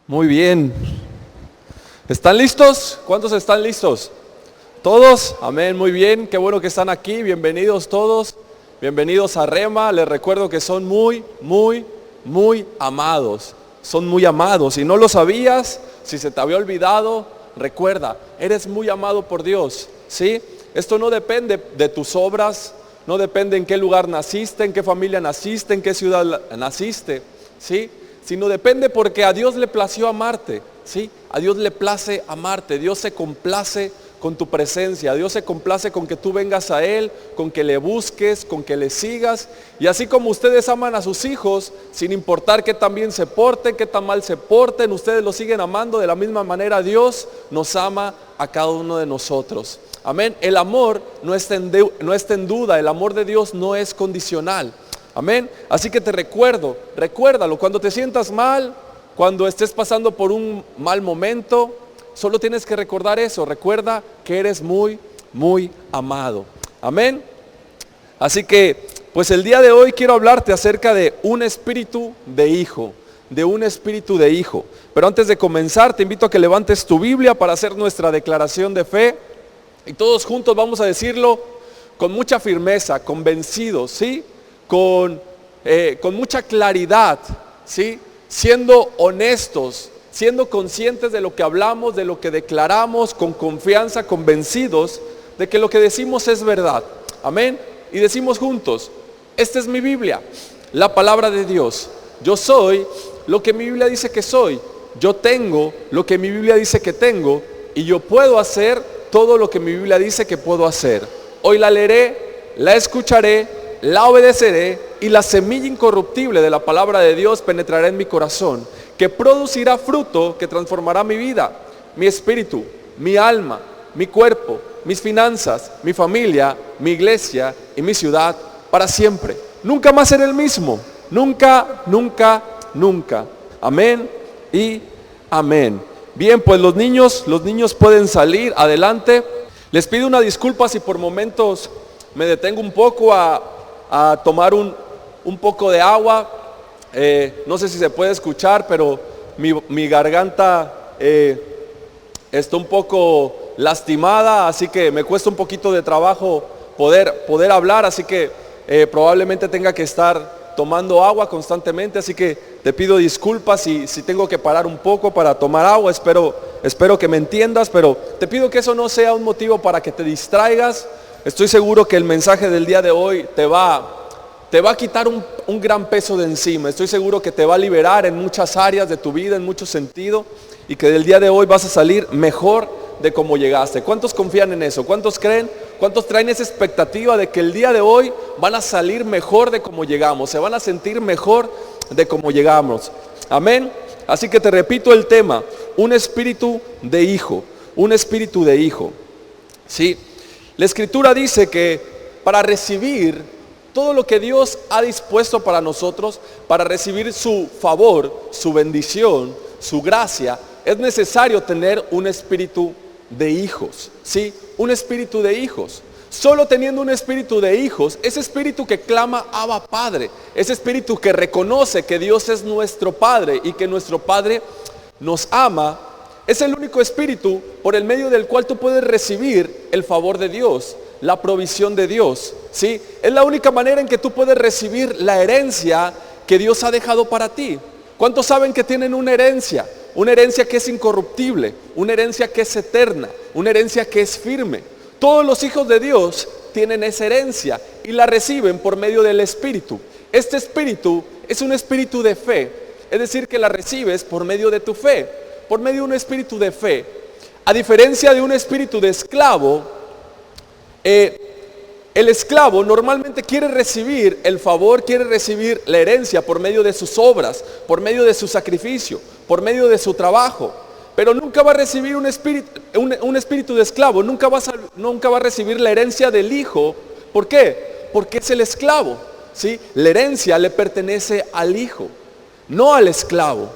Muy bien. ¿Están listos? ¿Cuántos están listos? ¿Todos? Amén, muy bien. Qué bueno que están aquí. Bienvenidos todos. Bienvenidos a Rema. Les recuerdo que son muy amados. Son muy amados. Si no lo sabías, si se te había olvidado, recuerda, eres muy amado por Dios. ¿Sí? Esto no depende de tus obras, no depende en qué lugar naciste, en qué familia naciste, en qué ciudad naciste. ¿Sí? Sino depende porque a Dios le plació amarte, ¿sí? A Dios le place amarte, Dios se complace con tu presencia, Dios se complace con que tú vengas a Él, con que le busques, con que le sigas. Y así como ustedes aman a sus hijos, sin importar qué tan bien se porten, qué tan mal se porten, ustedes lo siguen amando, de la misma manera Dios nos ama a cada uno de nosotros. Amén. El amor no está en duda, el amor de Dios no es condicional. Amén. Así que te recuérdalo, cuando te sientas mal, cuando estés pasando por un mal momento, solo tienes que recordar eso. Recuerda que eres muy amado. Amén. Así que, pues el día de hoy quiero hablarte acerca de un espíritu de hijo, de un espíritu de hijo. Pero antes de comenzar, te invito a que levantes tu Biblia para hacer nuestra declaración de fe. Y todos juntos vamos a decirlo con mucha firmeza, convencidos, ¿sí? Con mucha claridad, ¿sí? Siendo honestos, siendo conscientes de lo que hablamos, de lo que declaramos, con confianza, convencidos de que lo que decimos es verdad. Amén. Y decimos juntos: esta es mi Biblia, la palabra de Dios. Yo soy lo que mi Biblia dice que soy. Yo tengo lo que mi Biblia dice que tengo. Y yo puedo hacer todo lo que mi Biblia dice que puedo hacer. Hoy la leeré, la escucharé, la obedeceré, y la semilla incorruptible de la palabra de Dios penetrará en mi corazón, que producirá fruto que transformará mi vida, mi espíritu, mi alma, mi cuerpo, mis finanzas, mi familia, mi iglesia y mi ciudad para siempre. Nunca más seré el mismo. Nunca. Amén y amén. Bien, pues los niños pueden salir adelante. Les pido una disculpa si por momentos me detengo un poco a tomar un poco de agua. No sé si se puede escuchar, pero mi garganta está un poco lastimada, así que me cuesta un poquito de trabajo poder hablar, así que probablemente tenga que estar tomando agua constantemente, así que te pido disculpas si tengo que parar un poco para tomar agua. Espero que me entiendas, pero te pido que eso no sea un motivo para que te distraigas. Estoy seguro que el mensaje del día de hoy te va a quitar un gran peso de encima. Estoy seguro que te va a liberar en muchas áreas de tu vida, en mucho sentido, y que del día de hoy vas a salir mejor de como llegaste. ¿Cuántos confían en eso? ¿Cuántos creen? ¿Cuántos traen esa expectativa de que el día de hoy van a salir mejor de como llegamos? Se van a sentir mejor de como llegamos. Amén. Así que te repito el tema: un espíritu de hijo. Un espíritu de hijo. Sí. La Escritura dice que para recibir todo lo que Dios ha dispuesto para nosotros, para recibir su favor, su bendición, su gracia, es necesario tener un espíritu de hijos, ¿sí? Un espíritu de hijos. Solo teniendo un espíritu de hijos, ese espíritu que clama Abba Padre, ese espíritu que reconoce que Dios es nuestro Padre y que nuestro Padre nos ama, es el único espíritu por el medio del cual tú puedes recibir el favor de Dios, la provisión de Dios, ¿sí? Es la única manera en que tú puedes recibir la herencia que Dios ha dejado para ti. ¿Cuántos saben que tienen una herencia? Una herencia que es incorruptible, una herencia que es eterna, una herencia que es firme. Todos los hijos de Dios tienen esa herencia y la reciben por medio del Espíritu. Este espíritu es un espíritu de fe, es decir, que la recibes por medio de tu fe, por medio de un espíritu de fe. A diferencia de un espíritu de esclavo, el esclavo normalmente quiere recibir el favor, quiere recibir la herencia por medio de sus obras, por medio de su sacrificio, por medio de su trabajo. Pero nunca va a recibir un espíritu de esclavo, nunca va a recibir la herencia del hijo. ¿Por qué? Porque es el esclavo, ¿sí? La herencia le pertenece al hijo, no al esclavo.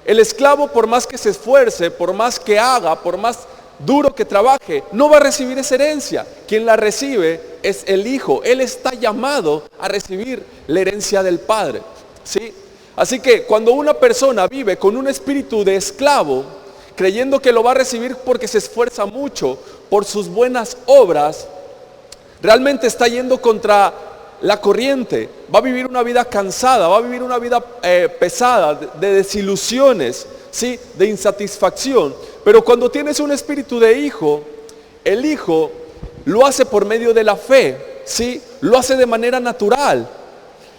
El esclavo, por más que se esfuerce, por más que haga, por más duro que trabaje, no va a recibir esa herencia. Quien la recibe es el hijo. Él está llamado a recibir la herencia del Padre, ¿sí? Así que cuando una persona vive con un espíritu de esclavo, creyendo que lo va a recibir porque se esfuerza mucho por sus buenas obras, realmente está yendo contra la corriente. Va a vivir una vida cansada, va a vivir una vida pesada, de desilusiones, ¿sí? De insatisfacción. Pero cuando tienes un espíritu de hijo, el hijo lo hace por medio de la fe, ¿sí? Lo hace de manera natural.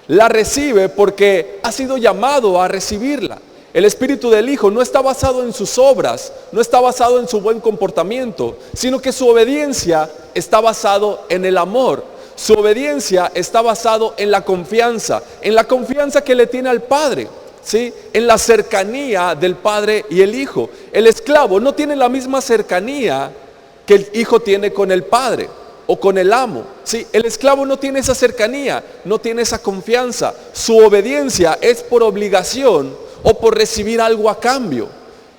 La recibe porque ha sido llamado a recibirla. El espíritu del hijo no está basado en sus obras, no está basado en su buen comportamiento, sino que su obediencia está basado en el amor. Su obediencia está basado en la confianza que le tiene al Padre, ¿sí? En la cercanía del Padre y el Hijo. El esclavo no tiene la misma cercanía que el hijo tiene con el Padre o con el amo, ¿sí? El esclavo no tiene esa cercanía, no tiene esa confianza. Su obediencia es por obligación o por recibir algo a cambio.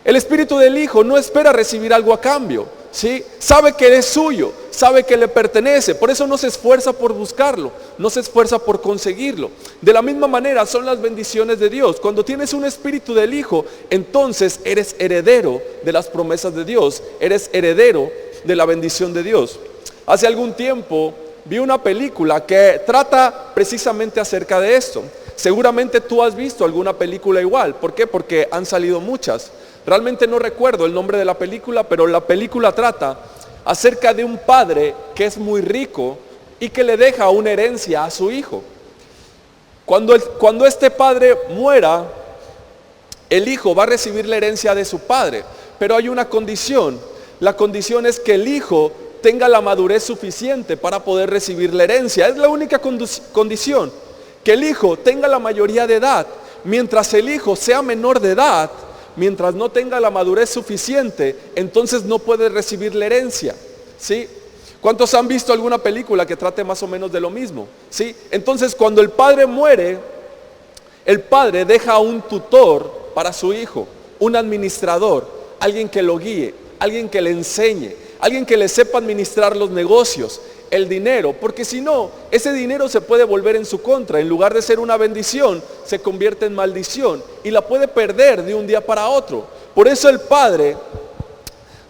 El espíritu del hijo no espera recibir algo a cambio, ¿sí? Sabe que es suyo, sabe que le pertenece, por eso no se esfuerza por buscarlo, no se esfuerza por conseguirlo. De la misma manera son las bendiciones de Dios. Cuando tienes un espíritu del hijo, entonces eres heredero de las promesas de Dios, eres heredero de la bendición de Dios. Hace algún tiempo vi una película que trata precisamente acerca de esto. Seguramente tú has visto alguna película igual. ¿Por qué? Porque han salido muchas. Realmente no recuerdo el nombre de la película, pero la película trata acerca de un padre que es muy rico y que le deja una herencia a su hijo. Cuando este padre muera, el hijo va a recibir la herencia de su padre, pero hay una condición. La condición es que el hijo tenga la madurez suficiente para poder recibir la herencia. Es la única condición, que el hijo tenga la mayoría de edad. Mientras el hijo sea menor de edad, mientras no tenga la madurez suficiente, entonces no puede recibir la herencia, ¿sí? ¿Cuántos han visto alguna película que trate más o menos de lo mismo? ¿Sí? Entonces cuando el padre muere, el padre deja un tutor para su hijo, un administrador, alguien que lo guíe, alguien que le enseñe, alguien que le sepa administrar los negocios, el dinero, porque si no, ese dinero se puede volver en su contra. En lugar de ser una bendición, se convierte en maldición y la puede perder de un día para otro. Por eso el padre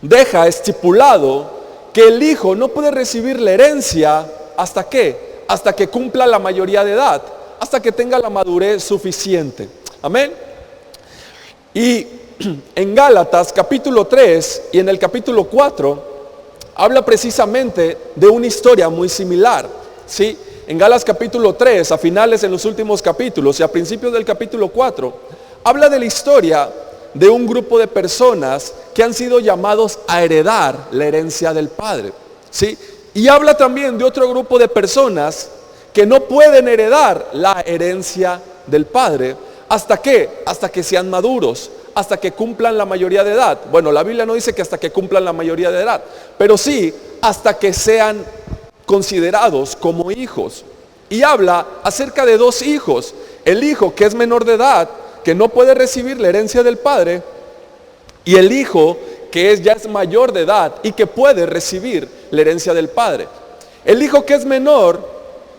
deja estipulado que el hijo no puede recibir la herencia ¿hasta qué? Hasta que cumpla la mayoría de edad, hasta que tenga la madurez suficiente. Amén. Y en Gálatas capítulo 3 y en el capítulo 4 habla precisamente de una historia muy similar, ¿sí? En Gálatas capítulo 3, a finales, en los últimos capítulos y a principios del capítulo 4, habla de la historia de un grupo de personas que han sido llamados a heredar la herencia del Padre, ¿sí? Y habla también de otro grupo de personas que no pueden heredar la herencia del Padre. ¿Hasta qué? Hasta que sean maduros, hasta que cumplan la mayoría de edad. Bueno, la Biblia no dice que hasta que cumplan la mayoría de edad, pero sí hasta que sean considerados como hijos. Y habla acerca de dos hijos: el hijo que es menor de edad, que no puede recibir la herencia del padre, y el hijo que ya es mayor de edad y que puede recibir la herencia del padre. El hijo que es menor,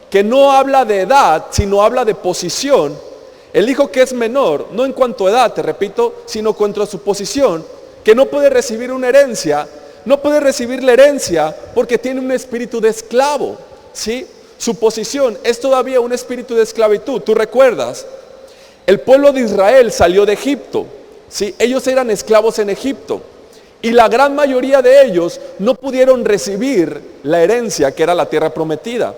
que no habla de edad, sino habla de posición. El hijo que es menor, no en cuanto a edad, te repito, sino en cuanto a su posición, que no puede recibir una herencia, no puede recibir la herencia porque tiene un espíritu de esclavo, ¿sí? Su posición es todavía un espíritu de esclavitud. Tú recuerdas, el pueblo de Israel salió de Egipto, ¿sí? Ellos eran esclavos en Egipto y la gran mayoría de ellos no pudieron recibir la herencia que era la tierra prometida.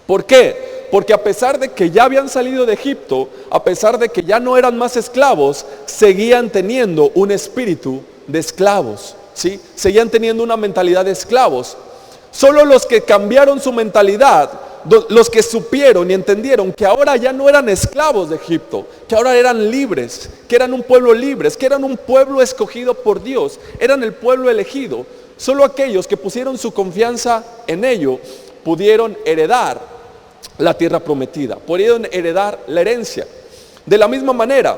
¿Por qué? Porque a pesar de que ya habían salido de Egipto, a pesar de que ya no eran más esclavos, seguían teniendo un espíritu de esclavos, ¿sí? Seguían teniendo una mentalidad de esclavos. Solo los que cambiaron su mentalidad, los que supieron y entendieron que ahora ya no eran esclavos de Egipto, que ahora eran libres, que eran un pueblo libre, que eran un pueblo escogido por Dios, eran el pueblo elegido. Solo aquellos que pusieron su confianza en ello pudieron heredar la tierra prometida, pudieron heredar la herencia. De la misma manera,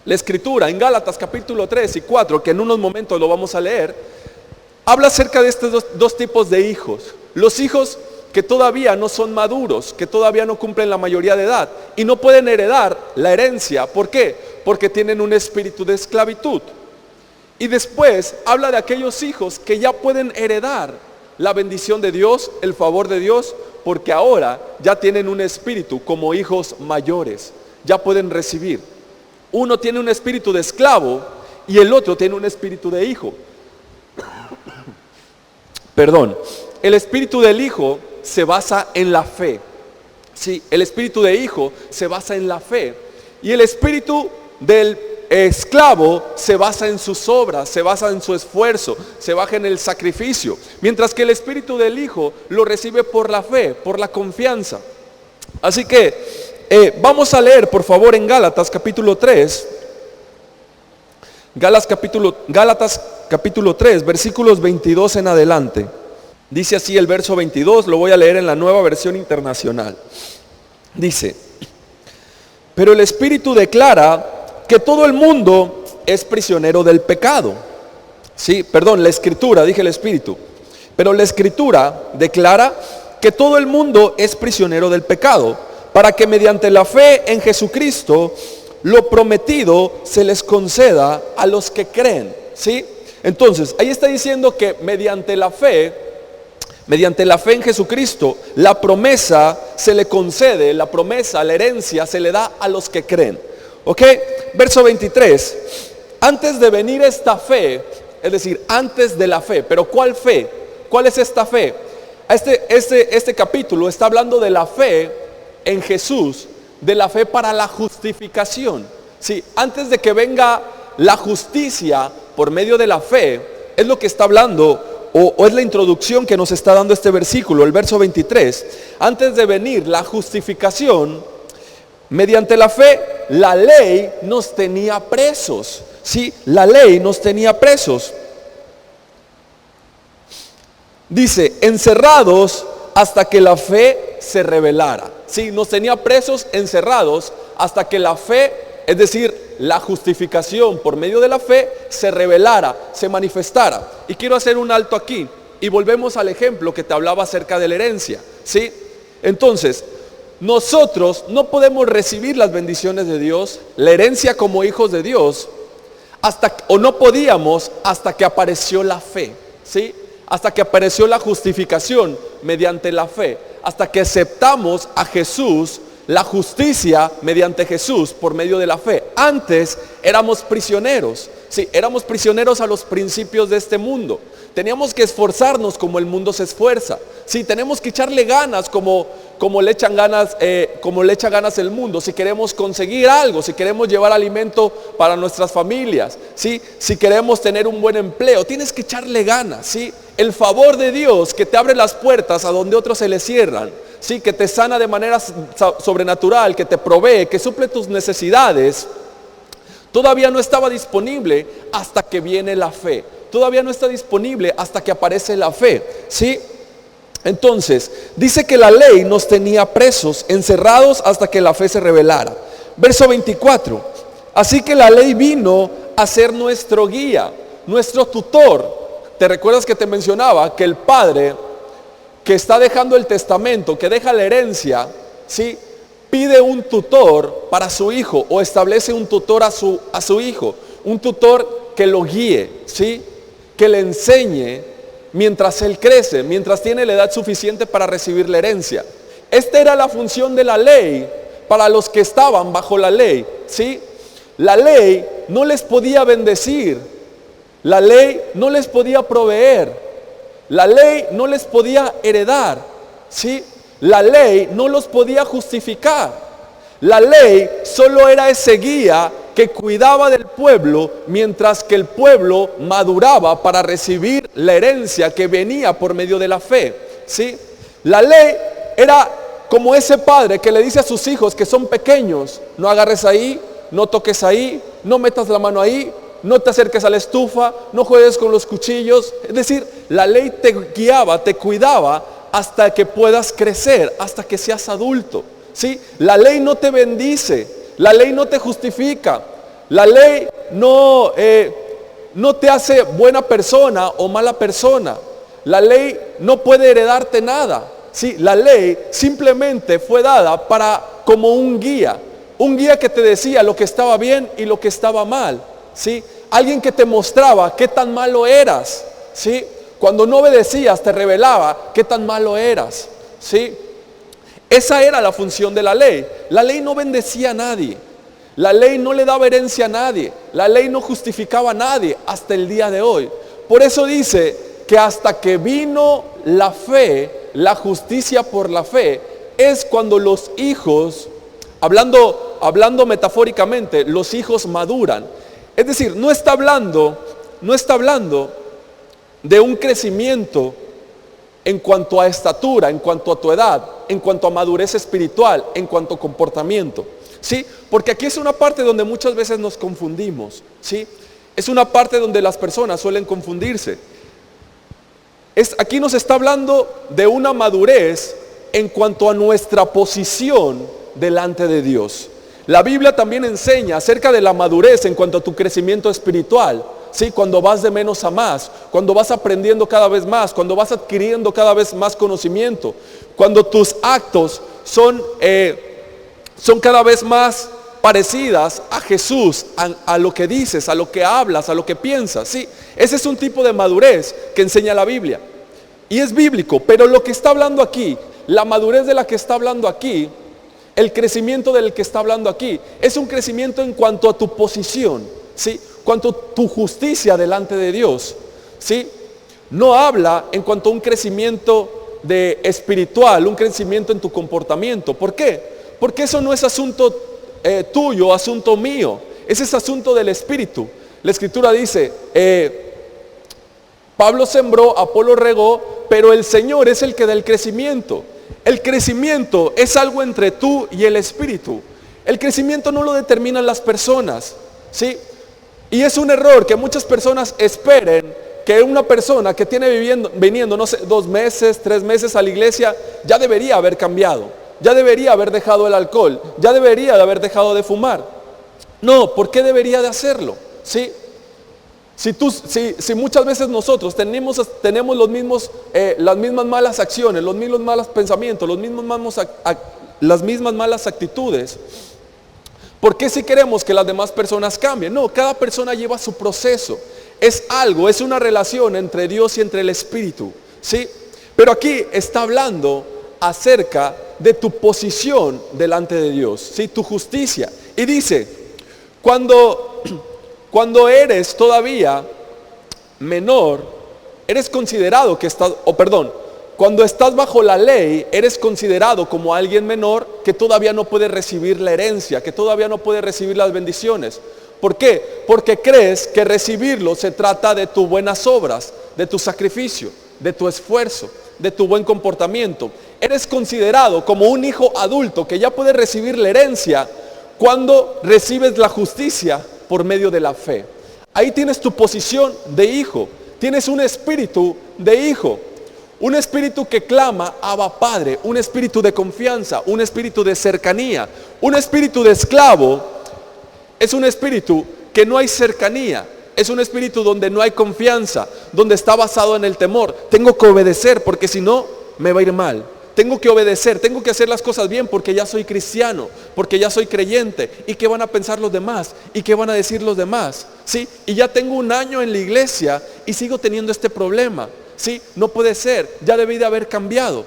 la escritura en Gálatas capítulo 3 y 4, que en unos momentos lo vamos a leer, habla acerca de estos dos tipos de hijos. Los hijos que todavía no son maduros, que todavía no cumplen la mayoría de edad y no pueden heredar la herencia. ¿Por qué? Porque tienen un espíritu de esclavitud. Y después habla de aquellos hijos que ya pueden heredar la bendición de Dios, el favor de Dios, porque ahora ya tienen un espíritu como hijos mayores, ya pueden recibir. Uno tiene un espíritu de esclavo y el otro tiene un espíritu de hijo. Perdón, el espíritu del hijo se basa en la fe. Sí, el espíritu de hijo se basa en la fe. Y el espíritu del esclavo se basa en sus obras, se basa en su esfuerzo, se basa en el sacrificio. Mientras que el espíritu del hijo lo recibe por la fe, por la confianza. Así que vamos a leer por favor en Gálatas capítulo 3. Gálatas capítulo 3, versículos 22 en adelante. Dice así el verso 22, lo voy a leer en la Nueva Versión Internacional. Dice: pero el Espíritu declara que todo el mundo es prisionero del pecado. Sí, perdón, la Escritura, dije el Espíritu. Pero la Escritura declara que todo el mundo es prisionero del pecado, para que mediante la fe en Jesucristo lo prometido se les conceda a los que creen. ¿Sí? Entonces, ahí está diciendo que mediante la fe en Jesucristo, la promesa se le concede, la promesa, la herencia se le da a los que creen. ¿Ok? Verso 23. Antes de venir esta fe, es decir, antes de la fe, pero ¿cuál fe? ¿Cuál es esta fe? Este capítulo está hablando de la fe en Jesús, de la fe para la justificación. Sí, antes de que venga la justicia por medio de la fe, es lo que está hablando, o es la introducción que nos está dando este versículo, el verso 23. Antes de venir la justificación, mediante la fe, la ley nos tenía presos. Sí, la ley nos tenía presos. Dice, encerrados hasta que la fe se revelara. Sí, nos tenía presos, encerrados, hasta que la fe, es decir, la justificación por medio de la fe, se revelara, se manifestara. Y quiero hacer un alto aquí, y volvemos al ejemplo que te hablaba acerca de la herencia. ¿Sí? Entonces, nosotros no podemos recibir las bendiciones de Dios, la herencia como hijos de Dios, no podíamos hasta que apareció la fe. ¿Sí? Hasta que apareció la justificación mediante la fe, hasta que aceptamos a Jesús, la justicia mediante Jesús por medio de la fe. Antes éramos prisioneros, sí, éramos prisioneros a los principios de este mundo. Teníamos que esforzarnos como el mundo se esfuerza. Sí, tenemos que echarle ganas como le echa ganas el mundo. Si queremos conseguir algo, si queremos llevar alimento para nuestras familias, ¿sí? Si queremos tener un buen empleo, tienes que echarle ganas, ¿sí? El favor de Dios que te abre las puertas a donde otros se le cierran, ¿sí? Que te sana de manera sobrenatural, que te provee, que suple tus necesidades, todavía no estaba disponible hasta que viene la fe. Todavía no está disponible hasta que aparece la fe. ¿Sí? Entonces, dice que la ley nos tenía presos, encerrados hasta que la fe se revelara. Verso 24. Así que la ley vino a ser nuestro guía, nuestro tutor. ¿Te recuerdas que te mencionaba que el padre que está dejando el testamento, que deja la herencia, ¿sí? Pide un tutor para su hijo, o establece un tutor a su hijo, un tutor que lo guíe, ¿sí? Que le enseñe mientras él crece, mientras tiene la edad suficiente para recibir la herencia. Esta era la función de la ley para los que estaban bajo la ley, ¿sí? La ley no les podía bendecir, la ley no les podía proveer, la ley no les podía heredar, ¿sí? La ley no los podía justificar. La ley solo era ese guía que cuidaba del pueblo mientras que el pueblo maduraba para recibir la herencia que venía por medio de la fe. ¿Sí? La ley era como ese padre que le dice a sus hijos que son pequeños: no agarres ahí, no toques ahí, no metas la mano ahí, no te acerques a la estufa, no juegues con los cuchillos. Es decir, la ley te guiaba, te cuidaba hasta que puedas crecer, hasta que seas adulto. ¿Sí? La ley no te bendice, la ley no te justifica, la ley no te hace buena persona o mala persona. La ley no puede heredarte nada. Sí, la ley simplemente fue dada como un guía que te decía lo que estaba bien y lo que estaba mal. ¿Sí? Alguien que te mostraba qué tan malo eras. ¿Sí? Cuando no obedecías te revelaba qué tan malo eras. ¿Sí? Esa era la función de la ley. La ley no bendecía a nadie. La ley no le daba herencia a nadie. La ley no justificaba a nadie hasta el día de hoy. Por eso dice que hasta que vino la fe, la justicia por la fe, es cuando los hijos, hablando metafóricamente, los hijos maduran. Es decir, no está hablando de un crecimiento en cuanto a estatura, en cuanto a tu edad, en cuanto a madurez espiritual, en cuanto a comportamiento. ¿Sí? Porque aquí es una parte donde muchas veces nos confundimos. ¿Sí? Es una parte donde las personas suelen confundirse. Aquí nos está hablando de una madurez en cuanto a nuestra posición delante de Dios. La Biblia también enseña acerca de la madurez en cuanto a tu crecimiento espiritual. Sí, cuando vas de menos a más, cuando vas aprendiendo cada vez más, cuando vas adquiriendo cada vez más conocimiento, cuando tus actos son cada vez más parecidas a Jesús, a lo que dices, a lo que hablas, a lo que piensas. Sí, ese es un tipo de madurez que enseña la Biblia. Y es bíblico, pero lo que está hablando aquí, la madurez de la que está hablando aquí, el crecimiento del que está hablando aquí, es un crecimiento en cuanto a tu posición, ¿sí? Cuanto a tu justicia delante de Dios, ¿sí? No habla en cuanto a un crecimiento espiritual, un crecimiento en tu comportamiento. ¿Por qué? Porque eso no es asunto tuyo, asunto mío. Ese es asunto del Espíritu. La Escritura dice, Pablo sembró, Apolo regó, pero el Señor es el que da el crecimiento. El crecimiento es algo entre tú y el Espíritu. El crecimiento no lo determinan las personas, ¿sí? Y es un error que muchas personas esperen que una persona que tiene viniendo, no sé, 2 meses, 3 meses a la iglesia, ya debería haber cambiado, ya debería haber dejado el alcohol, ya debería de haber dejado de fumar. No, ¿por qué debería de hacerlo? ¿Sí? Si muchas veces nosotros tenemos las mismas malas acciones, los mismos malos pensamientos, las mismas malas actitudes, ¿por qué si queremos que las demás personas cambien? No, cada persona lleva su proceso. Es una relación entre Dios y entre el Espíritu, ¿sí? Pero aquí está hablando acerca de tu posición delante de Dios, ¿sí? Tu justicia. Y dice, cuando eres todavía menor, eres considerado cuando estás bajo la ley, eres considerado como alguien menor que todavía no puede recibir la herencia, que todavía no puede recibir las bendiciones. ¿Por qué? Porque crees que recibirlo se trata de tus buenas obras, de tu sacrificio, de tu esfuerzo, de tu buen comportamiento. Eres considerado como un hijo adulto que ya puede recibir la herencia cuando recibes la justicia por medio de la fe. Ahí tienes tu posición de hijo, tienes un espíritu de hijo. Un espíritu que clama, Abba Padre, un espíritu de confianza, un espíritu de cercanía. Un espíritu de esclavo es un espíritu que no hay cercanía, es un espíritu donde no hay confianza, donde está basado en el temor. Tengo que obedecer porque si no me va a ir mal. Tengo que obedecer, tengo que hacer las cosas bien porque ya soy cristiano, porque ya soy creyente. ¿Y qué van a pensar los demás? ¿Y qué van a decir los demás? ¿Sí? Y ya tengo 1 año en la iglesia y sigo teniendo este problema. ¿Sí? No puede ser, ya debí de haber cambiado.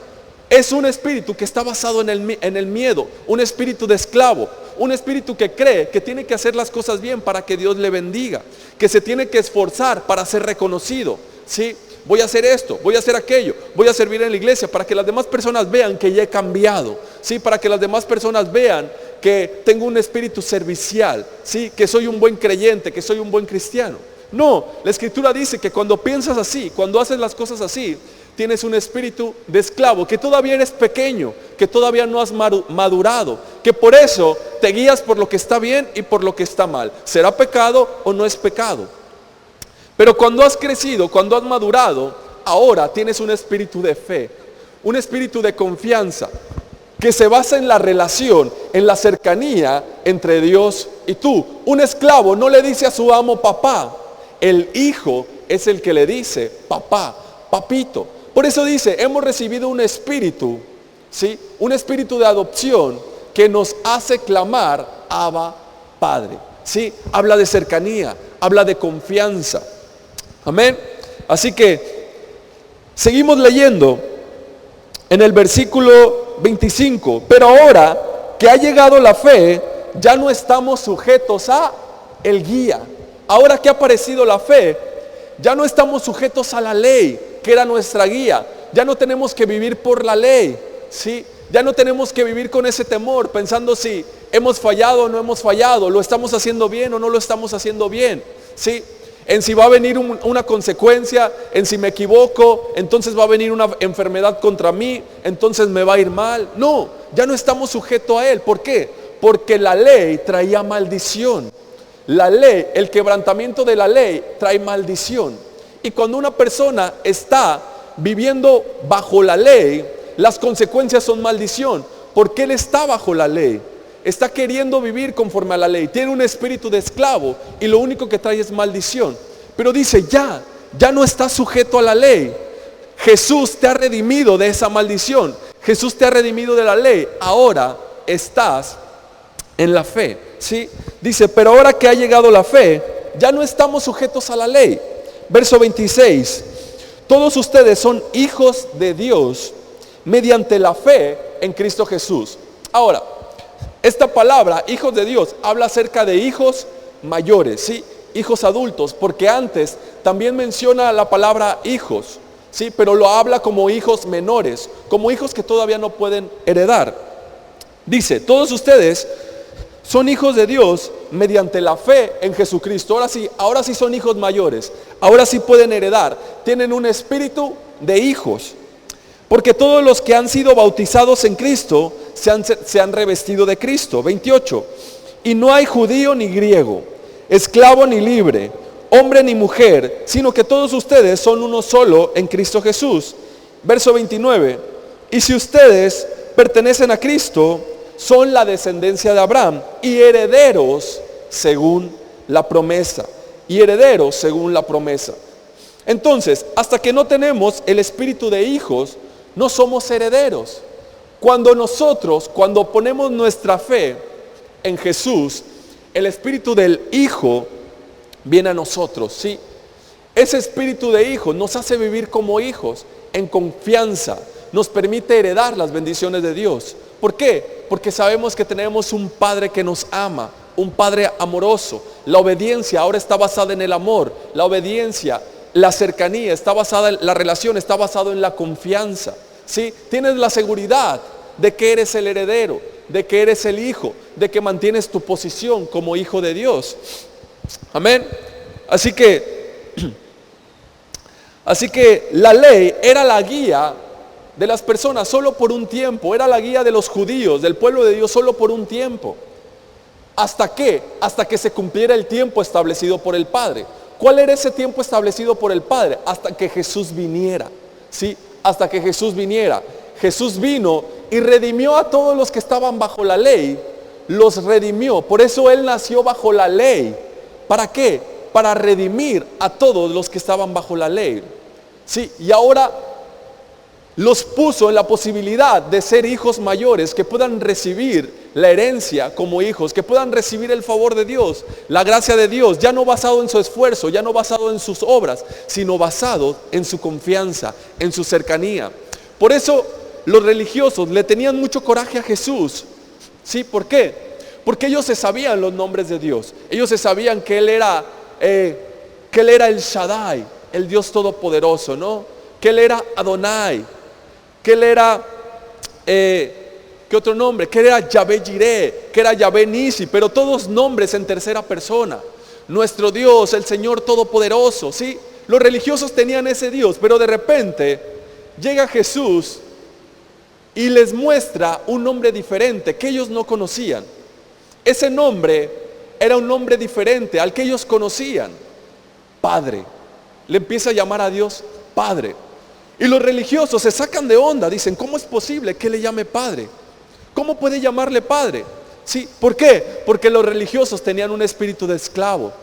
Es un espíritu que está basado en el miedo, un espíritu de esclavo, un espíritu que cree que tiene que hacer las cosas bien para que Dios le bendiga, que se tiene que esforzar para ser reconocido. ¿Sí? Voy a hacer esto, voy a hacer aquello, voy a servir en la iglesia para que las demás personas vean que ya he cambiado. ¿Sí? Para que las demás personas vean que tengo un espíritu servicial, ¿sí? Que soy un buen creyente, que soy un buen cristiano. No, la Escritura dice que cuando piensas así, cuando haces las cosas así, tienes un espíritu de esclavo, que todavía eres pequeño, que todavía no has madurado, que por eso te guías por lo que está bien y por lo que está mal. ¿Será pecado o no es pecado? Pero cuando has crecido, cuando has madurado, ahora tienes un espíritu de fe, un espíritu de confianza, que se basa en la relación, en la cercanía entre Dios y tú. Un esclavo no le dice a su amo papá. El hijo es el que le dice papá, papito. Por eso dice, hemos recibido un espíritu, ¿sí? Un espíritu de adopción que nos hace clamar, Abba, Padre. ¿Sí? Habla de cercanía, habla de confianza. Amén. Así que seguimos leyendo en el versículo 25. Pero ahora que ha llegado la fe, ya no estamos sujetos a el guía. Ahora que ha aparecido la fe, ya no estamos sujetos a la ley, que era nuestra guía. Ya no tenemos que vivir por la ley, ¿sí? Ya no tenemos que vivir con ese temor, pensando si hemos fallado o no hemos fallado, lo estamos haciendo bien o no lo estamos haciendo bien, ¿sí? En si va a venir una consecuencia, en si me equivoco, entonces va a venir una enfermedad contra mí, entonces me va a ir mal. No, ya no estamos sujetos a él. ¿Por qué? Porque la ley traía maldición. La ley, el quebrantamiento de la ley trae maldición. Y cuando una persona está viviendo bajo la ley, las consecuencias son maldición, porque él está bajo la ley, está queriendo vivir conforme a la ley, tiene un espíritu de esclavo y lo único que trae es maldición. Pero dice, ya no estás sujeto a la ley. Jesús te ha redimido de esa maldición, Jesús te ha redimido de la ley, ahora estás en la fe, ¿sí? Dice, pero ahora que ha llegado la fe, ya no estamos sujetos a la ley. Verso 26, todos ustedes son hijos de Dios mediante la fe en Cristo Jesús. Ahora, esta palabra, hijos de Dios, habla acerca de hijos mayores, ¿sí? Hijos adultos, porque antes también menciona la palabra hijos, ¿sí? Pero lo habla como hijos menores, como hijos que todavía no pueden heredar. Dice, todos ustedes son hijos de Dios mediante la fe en Jesucristo. Ahora sí son hijos mayores, ahora sí pueden heredar, tienen un espíritu de hijos. Porque todos los que han sido bautizados en Cristo se han revestido de Cristo. 28. Y no hay judío ni griego, esclavo ni libre, hombre ni mujer, sino que todos ustedes son uno solo en Cristo Jesús. Verso 29. Y si ustedes pertenecen a Cristo, son la descendencia de Abraham y herederos según la promesa. Y herederos según la promesa. Entonces, hasta que no tenemos el espíritu de hijos, no somos herederos. Cuando ponemos nuestra fe en Jesús, el espíritu del Hijo viene a nosotros, ¿sí? Ese espíritu de hijo nos hace vivir como hijos, en confianza, nos permite heredar las bendiciones de Dios. ¿Por qué? Porque sabemos que tenemos un Padre que nos ama, un Padre amoroso. La obediencia ahora está basada en el amor, la obediencia, la cercanía está basada en la relación, está basado en la confianza, ¿sí? Tienes la seguridad de que eres el heredero, de que eres el hijo, de que mantienes tu posición como hijo de Dios. Amén. Así que la ley era la guía de las personas solo por un tiempo, era la guía de los judíos, del pueblo de Dios solo por un tiempo. ¿Hasta qué? Hasta que se cumpliera el tiempo establecido por el Padre. ¿Cuál era ese tiempo establecido por el Padre? Hasta que Jesús viniera, ¿sí? Hasta que Jesús viniera. Jesús vino y redimió a todos los que estaban bajo la ley, los redimió. Por eso Él nació bajo la ley. ¿Para qué? Para redimir a todos los que estaban bajo la ley, ¿sí? Y ahora los puso en la posibilidad de ser hijos mayores, que puedan recibir la herencia como hijos, que puedan recibir el favor de Dios, la gracia de Dios, ya no basado en su esfuerzo, ya no basado en sus obras, sino basado en su confianza, en su cercanía. Por eso los religiosos le tenían mucho coraje a Jesús, ¿sí? ¿Por qué? Porque ellos se sabían los nombres de Dios, ellos se sabían que Él era el Shaddai, el Dios Todopoderoso, ¿no? Que Él era Adonai, que Él era, ¿qué otro nombre? Que Él era Yahvé Jireh, que era Yahvé Nisi, pero todos nombres en tercera persona. Nuestro Dios, el Señor Todopoderoso, ¿sí? Los religiosos tenían ese Dios, pero de repente llega Jesús y les muestra un nombre diferente que ellos no conocían. Ese nombre era un nombre diferente al que ellos conocían. Padre. Le empieza a llamar a Dios Padre. Y los religiosos se sacan de onda, dicen, ¿cómo es posible que le llame Padre? ¿Cómo puede llamarle Padre? ¿Sí? ¿Por qué? Porque los religiosos tenían un espíritu de esclavo.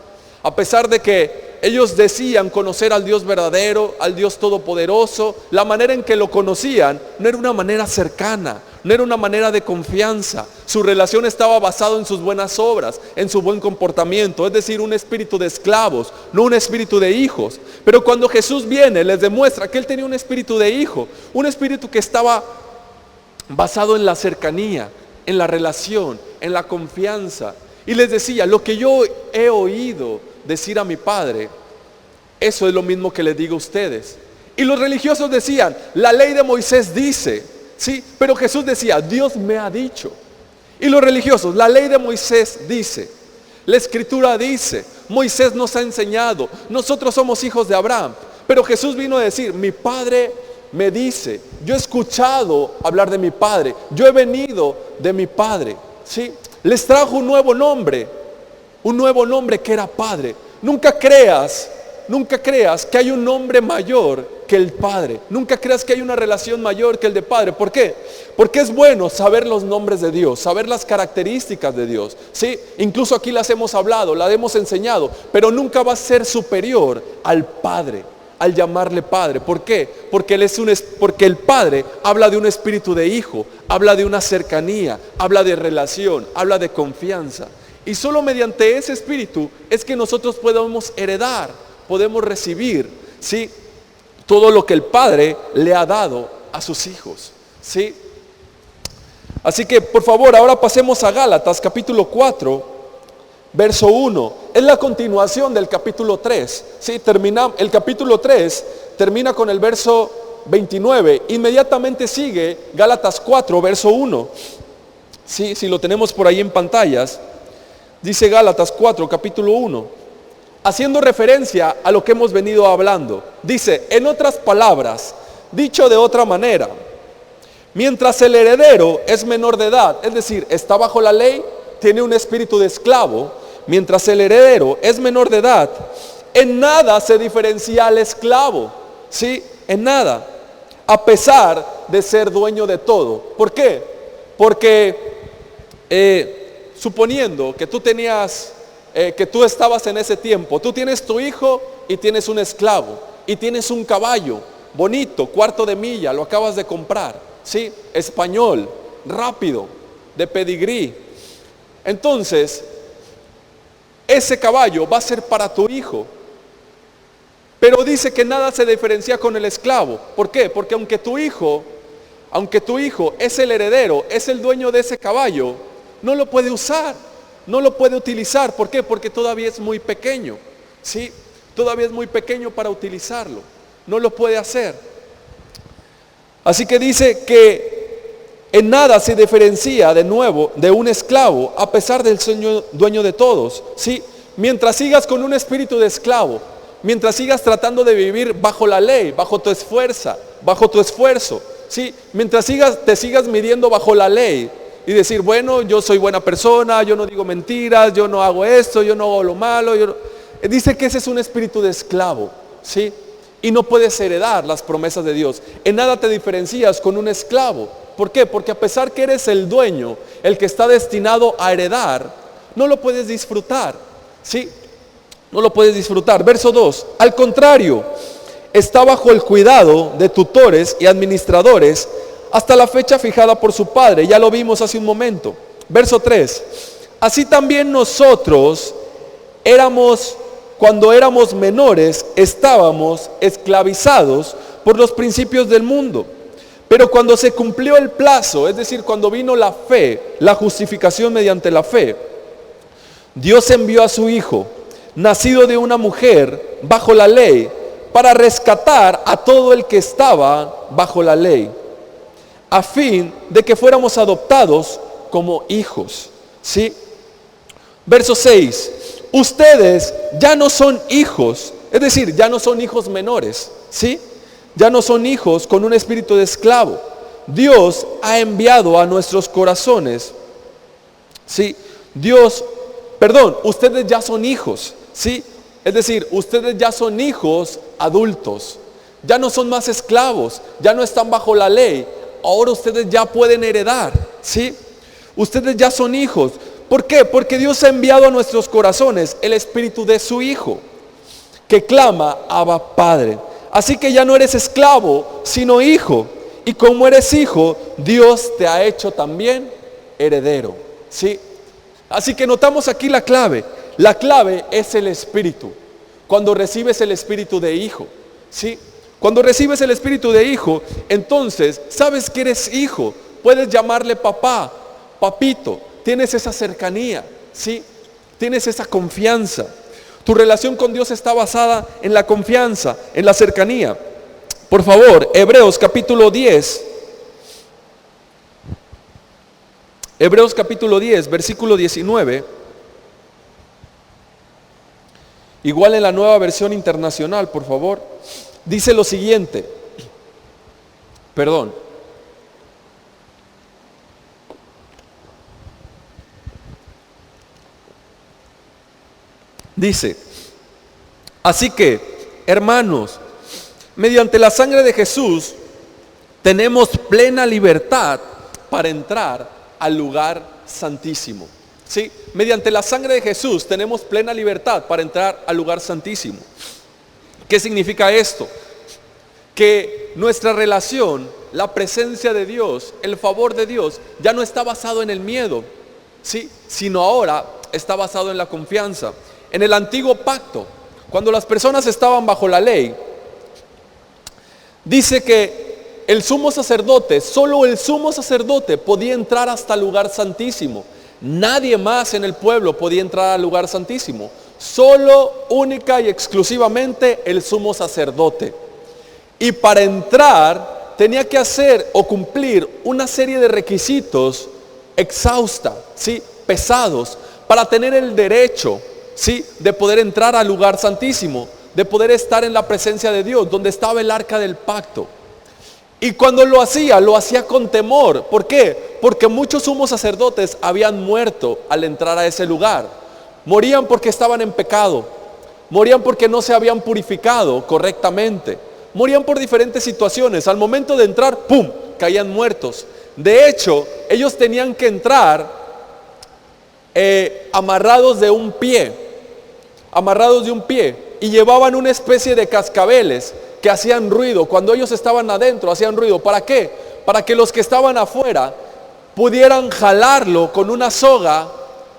A pesar de que Ellos decían conocer al Dios verdadero, al Dios todopoderoso. La manera en que lo conocían no era una manera cercana, no era una manera de confianza. Su relación estaba basada en sus buenas obras, en su buen comportamiento, es decir, un espíritu de esclavos, no un espíritu de hijos. Pero cuando Jesús viene, les demuestra que Él tenía un espíritu de hijo, un espíritu que estaba basado en la cercanía, en la relación, en la confianza. Y les decía, lo que yo he oído decir a mi Padre, eso es lo mismo que les digo a ustedes. Y los religiosos decían, la ley de Moisés dice, ¿sí? Pero Jesús decía, Dios me ha dicho. Y los religiosos, la ley de Moisés dice, la escritura dice, Moisés nos ha enseñado, nosotros somos hijos de Abraham. Pero Jesús vino a decir, mi Padre me dice, yo he escuchado hablar de mi Padre, yo he venido de mi Padre, ¿sí? Les trajo un nuevo nombre que era Padre. Nunca creas que hay un nombre mayor que el Padre. Nunca creas que hay una relación mayor que el de Padre. ¿Por qué? Porque es bueno saber los nombres de Dios, saber las características de Dios, ¿sí? Incluso aquí las hemos hablado, las hemos enseñado, pero nunca va a ser superior al Padre, al llamarle Padre. ¿Por qué? Porque el Padre habla de un espíritu de hijo, habla de una cercanía, habla de relación, habla de confianza. Y solo mediante ese espíritu es que nosotros podemos heredar, podemos recibir, ¿sí?, todo lo que el Padre le ha dado a sus hijos, ¿sí? Así que, por favor, ahora pasemos a Gálatas capítulo 4, verso 1. Es la continuación del capítulo 3, ¿sí? El capítulo 3 termina con el verso 29. Inmediatamente sigue Gálatas 4, verso 1. ¿Sí? Si lo tenemos por ahí en pantallas. Dice Gálatas 4, capítulo 1, haciendo referencia a lo que hemos venido hablando. Dice, en otras palabras, dicho de otra manera, mientras el heredero es menor de edad, es decir, está bajo la ley, tiene un espíritu de esclavo, mientras el heredero es menor de edad, en nada se diferencia al esclavo, ¿sí? En nada, a pesar de ser dueño de todo. ¿Por qué? Porque suponiendo que tú estabas en ese tiempo, tú tienes tu hijo y tienes un esclavo y tienes un caballo bonito, cuarto de milla, lo acabas de comprar, ¿sí? Español, rápido, de pedigrí. Entonces, ese caballo va a ser para tu hijo. Pero dice que nada se diferencia con el esclavo. ¿Por qué? Porque aunque tu hijo es el heredero, es el dueño de ese caballo, no lo puede usar, no lo puede utilizar. ¿Por qué? Porque todavía es muy pequeño, ¿sí? Todavía es muy pequeño para utilizarlo. No lo puede hacer. Así que dice que en nada se diferencia de nuevo de un esclavo, a pesar del dueño de todos, ¿sí? Mientras sigas con un espíritu de esclavo, mientras sigas tratando de vivir bajo la ley, bajo tu esfuerzo, ¿sí? Mientras te sigas midiendo bajo la ley y decir, bueno, yo soy buena persona, yo no digo mentiras, yo no hago esto, yo no hago lo malo. Dice que ese es un espíritu de esclavo, ¿sí? Y no puedes heredar las promesas de Dios. En nada te diferencias con un esclavo. ¿Por qué? Porque a pesar que eres el dueño, el que está destinado a heredar, no lo puedes disfrutar, ¿sí? No lo puedes disfrutar. Verso 2. Al contrario, está bajo el cuidado de tutores y administradores hasta la fecha fijada por su padre. Ya lo vimos hace un momento. Verso 3. Así también nosotros cuando éramos menores, estábamos esclavizados por los principios del mundo. Pero cuando se cumplió el plazo, es decir, cuando vino la fe, la justificación mediante la fe, Dios envió a su Hijo, nacido de una mujer bajo la ley, para rescatar a todo el que estaba bajo la ley, a fin de que fuéramos adoptados como hijos, ¿sí? Verso 6. Ustedes ya no son hijos, es decir, ya no son hijos menores, ¿sí? Ya no son hijos con un espíritu de esclavo. Dios ha enviado a nuestros corazones, ¿sí? Ustedes ya son hijos, ¿sí? Es decir, ustedes ya son hijos adultos, ya no son más esclavos, ya no están bajo la ley. Ahora ustedes ya pueden heredar, ¿sí? Ustedes ya son hijos. ¿Por qué? Porque Dios ha enviado a nuestros corazones el espíritu de su Hijo, que clama Abba Padre. Así que ya no eres esclavo, sino hijo. Y como eres hijo, Dios te ha hecho también heredero. ¿Sí? Así que notamos aquí la clave. La clave es el Espíritu. Cuando recibes el Espíritu de hijo, ¿sí? Cuando recibes el Espíritu de hijo, entonces sabes que eres hijo. Puedes llamarle papá, papito. Tienes esa cercanía, ¿sí? Tienes esa confianza. Tu relación con Dios está basada en la confianza, en la cercanía. Por favor, Hebreos capítulo 10. Hebreos capítulo 10, versículo 19. Igual en la Nueva Versión Internacional, por favor. Dice lo siguiente. Perdón. Dice, así que, hermanos, mediante la sangre de Jesús, tenemos plena libertad para entrar al lugar santísimo. ¿Sí? Mediante la sangre de Jesús tenemos plena libertad para entrar al lugar santísimo. ¿Qué significa esto? Que nuestra relación, la presencia de Dios, el favor de Dios, ya no está basado en el miedo, ¿sí? Sino ahora está basado en la confianza. En el antiguo pacto, cuando las personas estaban bajo la ley, dice que el sumo sacerdote, solo el sumo sacerdote podía entrar hasta el lugar santísimo. Nadie más en el pueblo podía entrar al lugar santísimo. Solo, única y exclusivamente el sumo sacerdote. Y para entrar tenía que hacer o cumplir una serie de requisitos exhausta, ¿sí? Pesados, para tener el derecho, ¿sí? De poder entrar al lugar santísimo, de poder estar en la presencia de Dios, donde estaba el arca del pacto. Y cuando lo hacía con temor. ¿Por qué? Porque muchos sumos sacerdotes habían muerto al entrar a ese lugar. Morían porque estaban en pecado. Morían porque no se habían purificado correctamente. Morían por diferentes situaciones. Al momento de entrar, ¡pum!, caían muertos. De hecho, ellos tenían que entrar amarrados de un pie. Y llevaban una especie de cascabeles que hacían ruido. Cuando ellos estaban adentro, hacían ruido. ¿Para qué? Para que los que estaban afuera pudieran jalarlo con una soga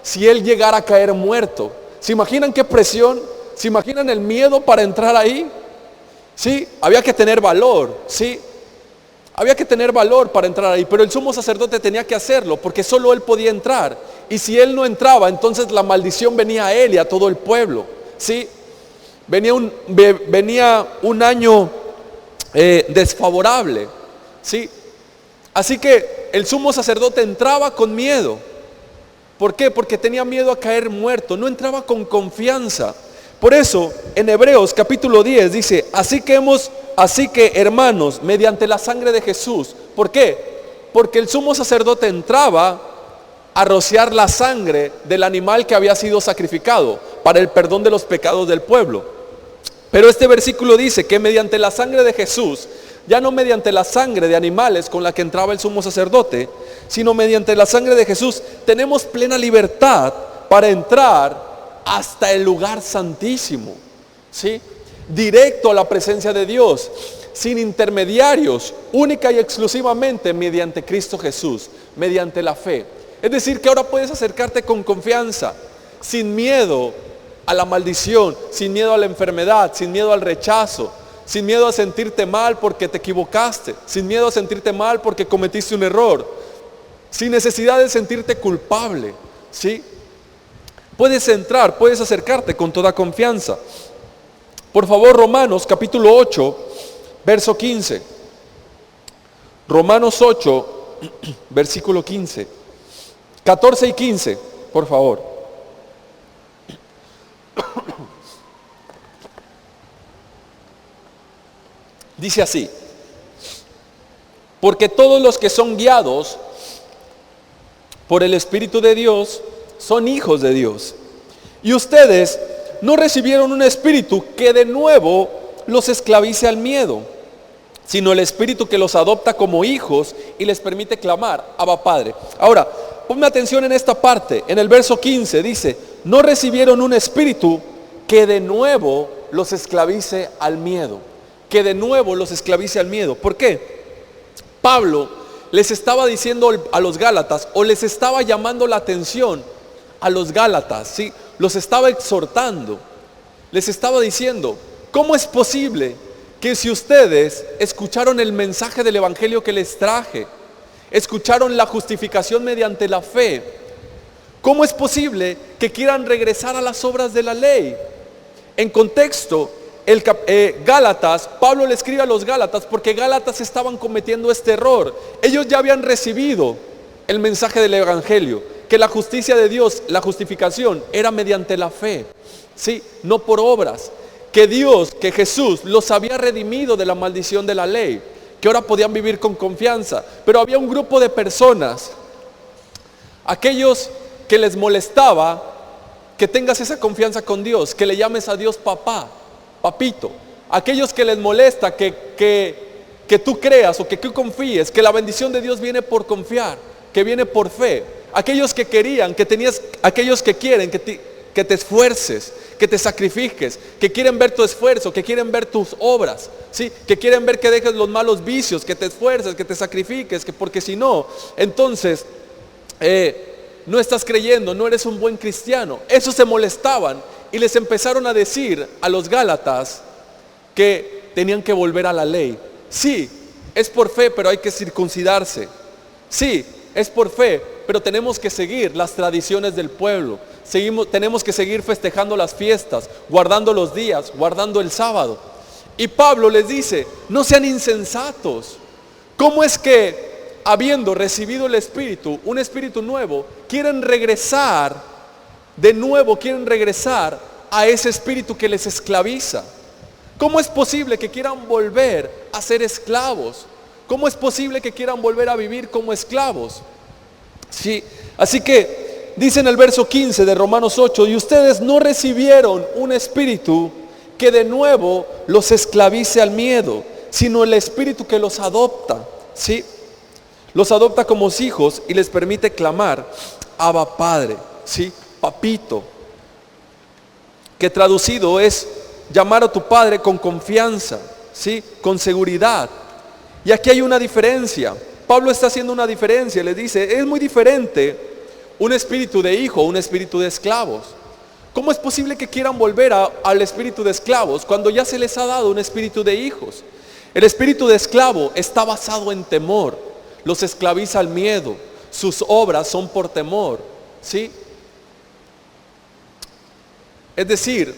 si él llegara a caer muerto. ¿Se imaginan qué presión? ¿Se imaginan el miedo para entrar ahí? Sí, había que tener valor, sí. Había que tener valor para entrar ahí, pero el sumo sacerdote tenía que hacerlo porque solo él podía entrar. Y si él no entraba, entonces la maldición venía a él y a todo el pueblo, ¿sí? Venía un año desfavorable, ¿sí? Así que el sumo sacerdote entraba con miedo. ¿Por qué? Porque tenía miedo a caer muerto, no entraba con confianza. Por eso en Hebreos capítulo 10 dice, así que hermanos, mediante la sangre de Jesús. ¿Por qué? Porque el sumo sacerdote entraba a rociar la sangre del animal que había sido sacrificado para el perdón de los pecados del pueblo. Pero este versículo dice que mediante la sangre de Jesús, ya no mediante la sangre de animales con la que entraba el sumo sacerdote, sino mediante la sangre de Jesús, tenemos plena libertad para entrar hasta el lugar santísimo, ¿sí? Directo a la presencia de Dios, sin intermediarios, única y exclusivamente mediante Cristo Jesús, mediante la fe. Es decir, que ahora puedes acercarte con confianza, sin miedo a la maldición, sin miedo a la enfermedad, sin miedo al rechazo, sin miedo a sentirte mal porque te equivocaste, sin miedo a sentirte mal porque cometiste un error, sin necesidad de sentirte culpable, ¿sí? Puedes entrar, puedes acercarte con toda confianza. Por favor, Romanos capítulo 8, verso 15. Romanos 8, versículo 15. 14 y 15, por favor. Dice así: porque todos los que son guiados por el Espíritu de Dios son hijos de Dios. Y ustedes no recibieron un espíritu que de nuevo los esclavice al miedo, sino el espíritu que los adopta como hijos y les permite clamar, Abba Padre. Ahora, ponme atención en esta parte. En el verso 15 dice, no recibieron un espíritu que de nuevo los esclavice al miedo. Que de nuevo los esclavice al miedo. ¿Por qué? Pablo les estaba diciendo a los Gálatas, o les estaba llamando la atención a los Gálatas, ¿sí? Los estaba exhortando. Les estaba diciendo, ¿cómo es posible que si ustedes escucharon el mensaje del evangelio que les traje, escucharon la justificación mediante la fe, cómo es posible que quieran regresar a las obras de la ley? En contexto, Gálatas, Pablo le escribe a los Gálatas porque Gálatas estaban cometiendo este error. Ellos ya habían recibido el mensaje del evangelio, que la justicia de Dios, la justificación, era mediante la fe, ¿sí? No por obras. Que Dios, que Jesús los había redimido de la maldición de la ley, que ahora podían vivir con confianza. Pero había un grupo de personas, aquellos que les molestaba que tengas esa confianza con Dios, que le llames a Dios papá, papito. Aquellos que les molesta que tú creas o que tú confíes que la bendición de Dios viene por confiar, que viene por fe. Aquellos que querían, aquellos que quieren que te esfuerces, que te sacrifiques, que quieren ver tu esfuerzo, que quieren ver tus obras, ¿sí? Que quieren ver que dejes los malos vicios, que te esfuerces, que te sacrifiques, porque si no, entonces no estás creyendo, no eres un buen cristiano. Esos se molestaban y les empezaron a decir a los Gálatas que tenían que volver a la ley. Sí, es por fe, pero hay que circuncidarse. Sí, es por fe, pero tenemos que seguir las tradiciones del pueblo. Tenemos que seguir festejando las fiestas, guardando los días, guardando el sábado. Y Pablo les dice, no sean insensatos. ¿Cómo es que habiendo recibido el Espíritu, un Espíritu nuevo, quieren regresar a ese espíritu que les esclaviza? ¿Cómo es posible que quieran volver a ser esclavos? ¿Cómo es posible que quieran volver a vivir como esclavos? Sí, así que dice en el verso 15 de Romanos 8, y ustedes no recibieron un espíritu que de nuevo los esclavice al miedo, sino el espíritu que los adopta, ¿sí? Los adopta como hijos y les permite clamar, Abba Padre, ¿sí? Papito, que traducido es llamar a tu Padre con confianza, ¿sí? Con seguridad. Y aquí hay una diferencia. Pablo está haciendo una diferencia, le dice, es muy diferente un espíritu de hijo, un espíritu de esclavos. ¿Cómo es posible que quieran volver al espíritu de esclavos cuando ya se les ha dado un espíritu de hijos? El espíritu de esclavo está basado en temor, los esclaviza al miedo, sus obras son por temor, ¿sí? Es decir,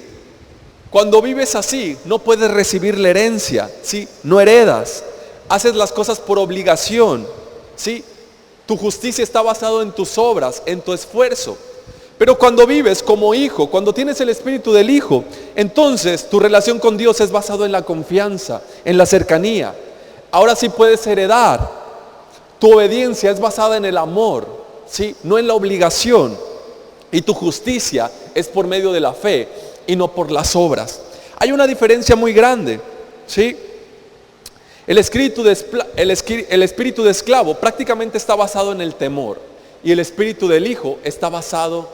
cuando vives así, no puedes recibir la herencia, ¿sí? No heredas, haces las cosas por obligación, ¿sí? Tu justicia está basada en tus obras, en tu esfuerzo. Pero cuando vives como hijo, cuando tienes el espíritu del hijo, entonces tu relación con Dios es basado en la confianza, en la cercanía. Ahora sí puedes heredar. Tu obediencia es basada en el amor, ¿sí? No en la obligación. Y tu justicia es por medio de la fe y no por las obras. Hay una diferencia muy grande, ¿sí? El espíritu de esclavo prácticamente está basado en el temor. Y el espíritu del hijo está basado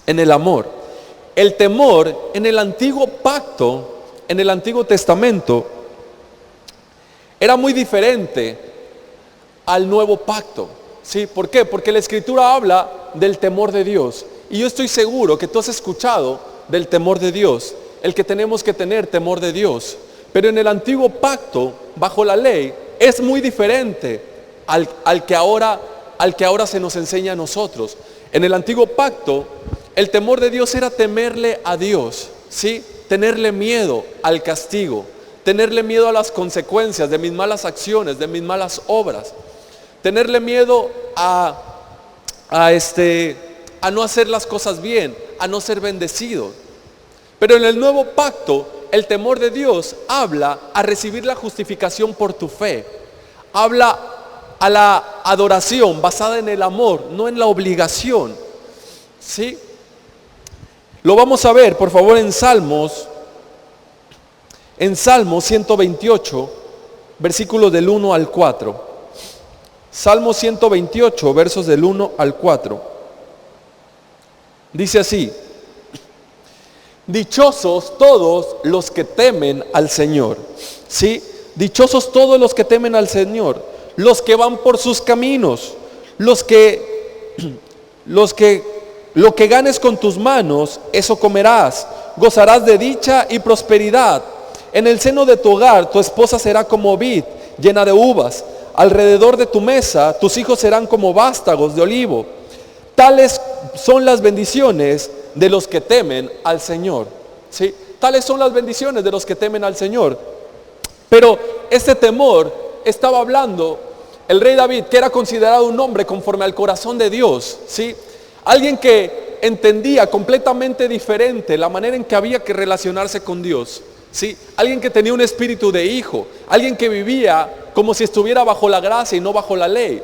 en el amor. El temor en el antiguo pacto, en el Antiguo Testamento, era muy diferente al nuevo pacto, ¿sí? ¿Por qué? Porque la Escritura habla del temor de Dios. Y yo estoy seguro que tú has escuchado del temor de Dios, el que tenemos que tener temor de Dios. Pero en el antiguo pacto, bajo la ley, es muy diferente al que ahora se nos enseña a nosotros. En el antiguo pacto, el temor de Dios era temerle a Dios, ¿sí? Tenerle miedo al castigo, tenerle miedo a las consecuencias de mis malas acciones, de mis malas obras. Tenerle miedo a no hacer las cosas bien, a no ser bendecido. Pero en el nuevo pacto, el temor de Dios habla a recibir la justificación por tu fe. Habla a la adoración basada en el amor, no en la obligación, ¿sí? Lo vamos a ver, por favor, en Salmos 128, versículos del 1 al 4. Salmo 128, versos del 1 al 4. Dice así: dichosos todos los que temen al Señor. ¿Sí? Dichosos todos los que temen al Señor, los que van por sus caminos, lo que ganes con tus manos, eso comerás, gozarás de dicha y prosperidad. En el seno de tu hogar, tu esposa será como vid llena de uvas. Alrededor de tu mesa, tus hijos serán como vástagos de olivo. Tales son las bendiciones de los que temen al Señor. ¿Sí? Tales son las bendiciones de los que temen al Señor. Pero este temor estaba hablando el rey David, que era considerado un hombre conforme al corazón de Dios, ¿sí? Alguien que entendía completamente diferente la manera en que había que relacionarse con Dios, ¿sí? Alguien que tenía un espíritu de hijo, alguien que vivía como si estuviera bajo la gracia y no bajo la ley.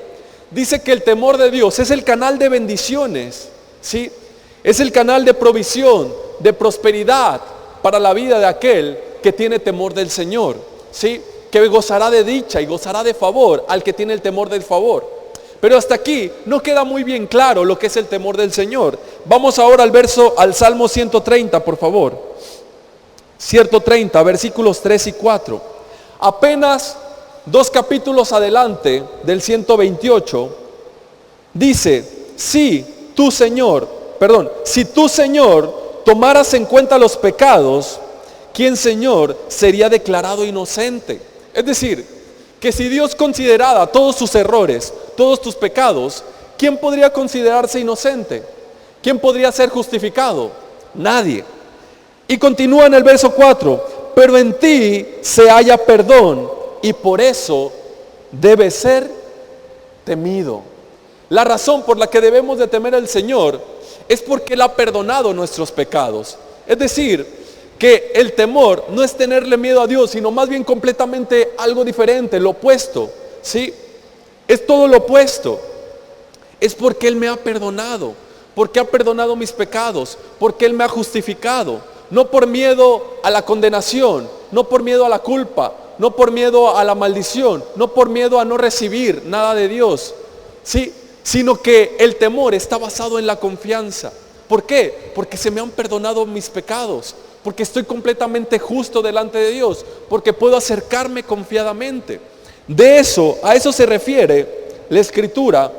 Dice que el temor de Dios es el canal de bendiciones, ¿sí? Es el canal de provisión, de prosperidad para la vida de aquel que tiene temor del Señor, ¿sí? Que gozará de dicha y gozará de favor al que tiene el temor del favor. Pero hasta aquí no queda muy bien claro lo que es el temor del Señor. Vamos ahora al Salmo 130, por favor. 130, versículos 3 y 4. Apenas 2 capítulos adelante del 128, dice, si tú Señor tomaras en cuenta los pecados, ¿quién Señor sería declarado inocente? Es decir, que si Dios considerara todos tus errores, todos tus pecados, ¿quién podría considerarse inocente? ¿Quién podría ser justificado? Nadie. Y continúa en el verso 4, pero en ti se halla perdón y por eso debe ser temido. La razón por la que debemos de temer al Señor es porque Él ha perdonado nuestros pecados. Es decir, que el temor no es tenerle miedo a Dios, sino más bien completamente algo diferente, lo opuesto, ¿sí? Es todo lo opuesto. Es porque Él me ha perdonado, porque ha perdonado mis pecados, porque Él me ha justificado, no por miedo a la condenación, no por miedo a la culpa, no por miedo a la maldición, no por miedo a no recibir nada de Dios, ¿sí? Sino que el temor está basado en la confianza. ¿Por qué? Porque se me han perdonado mis pecados, porque estoy completamente justo delante de Dios, porque puedo acercarme confiadamente. A eso se refiere la Escritura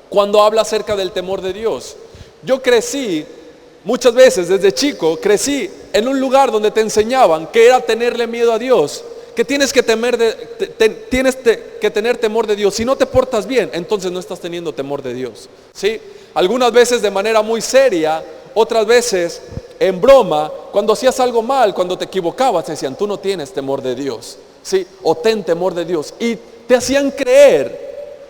cuando habla acerca del temor de Dios. Yo crecí, muchas veces desde chico, crecí en un lugar donde te enseñaban que era tenerle miedo a Dios, que tienes que tener temor de Dios. Si no te portas bien, entonces no estás teniendo temor de Dios, ¿sí? Algunas veces de manera muy seria, otras veces en broma, cuando hacías algo mal, cuando te equivocabas, te decían, tú no tienes temor de Dios, ¿sí? O ten temor de Dios. Y te hacían creer,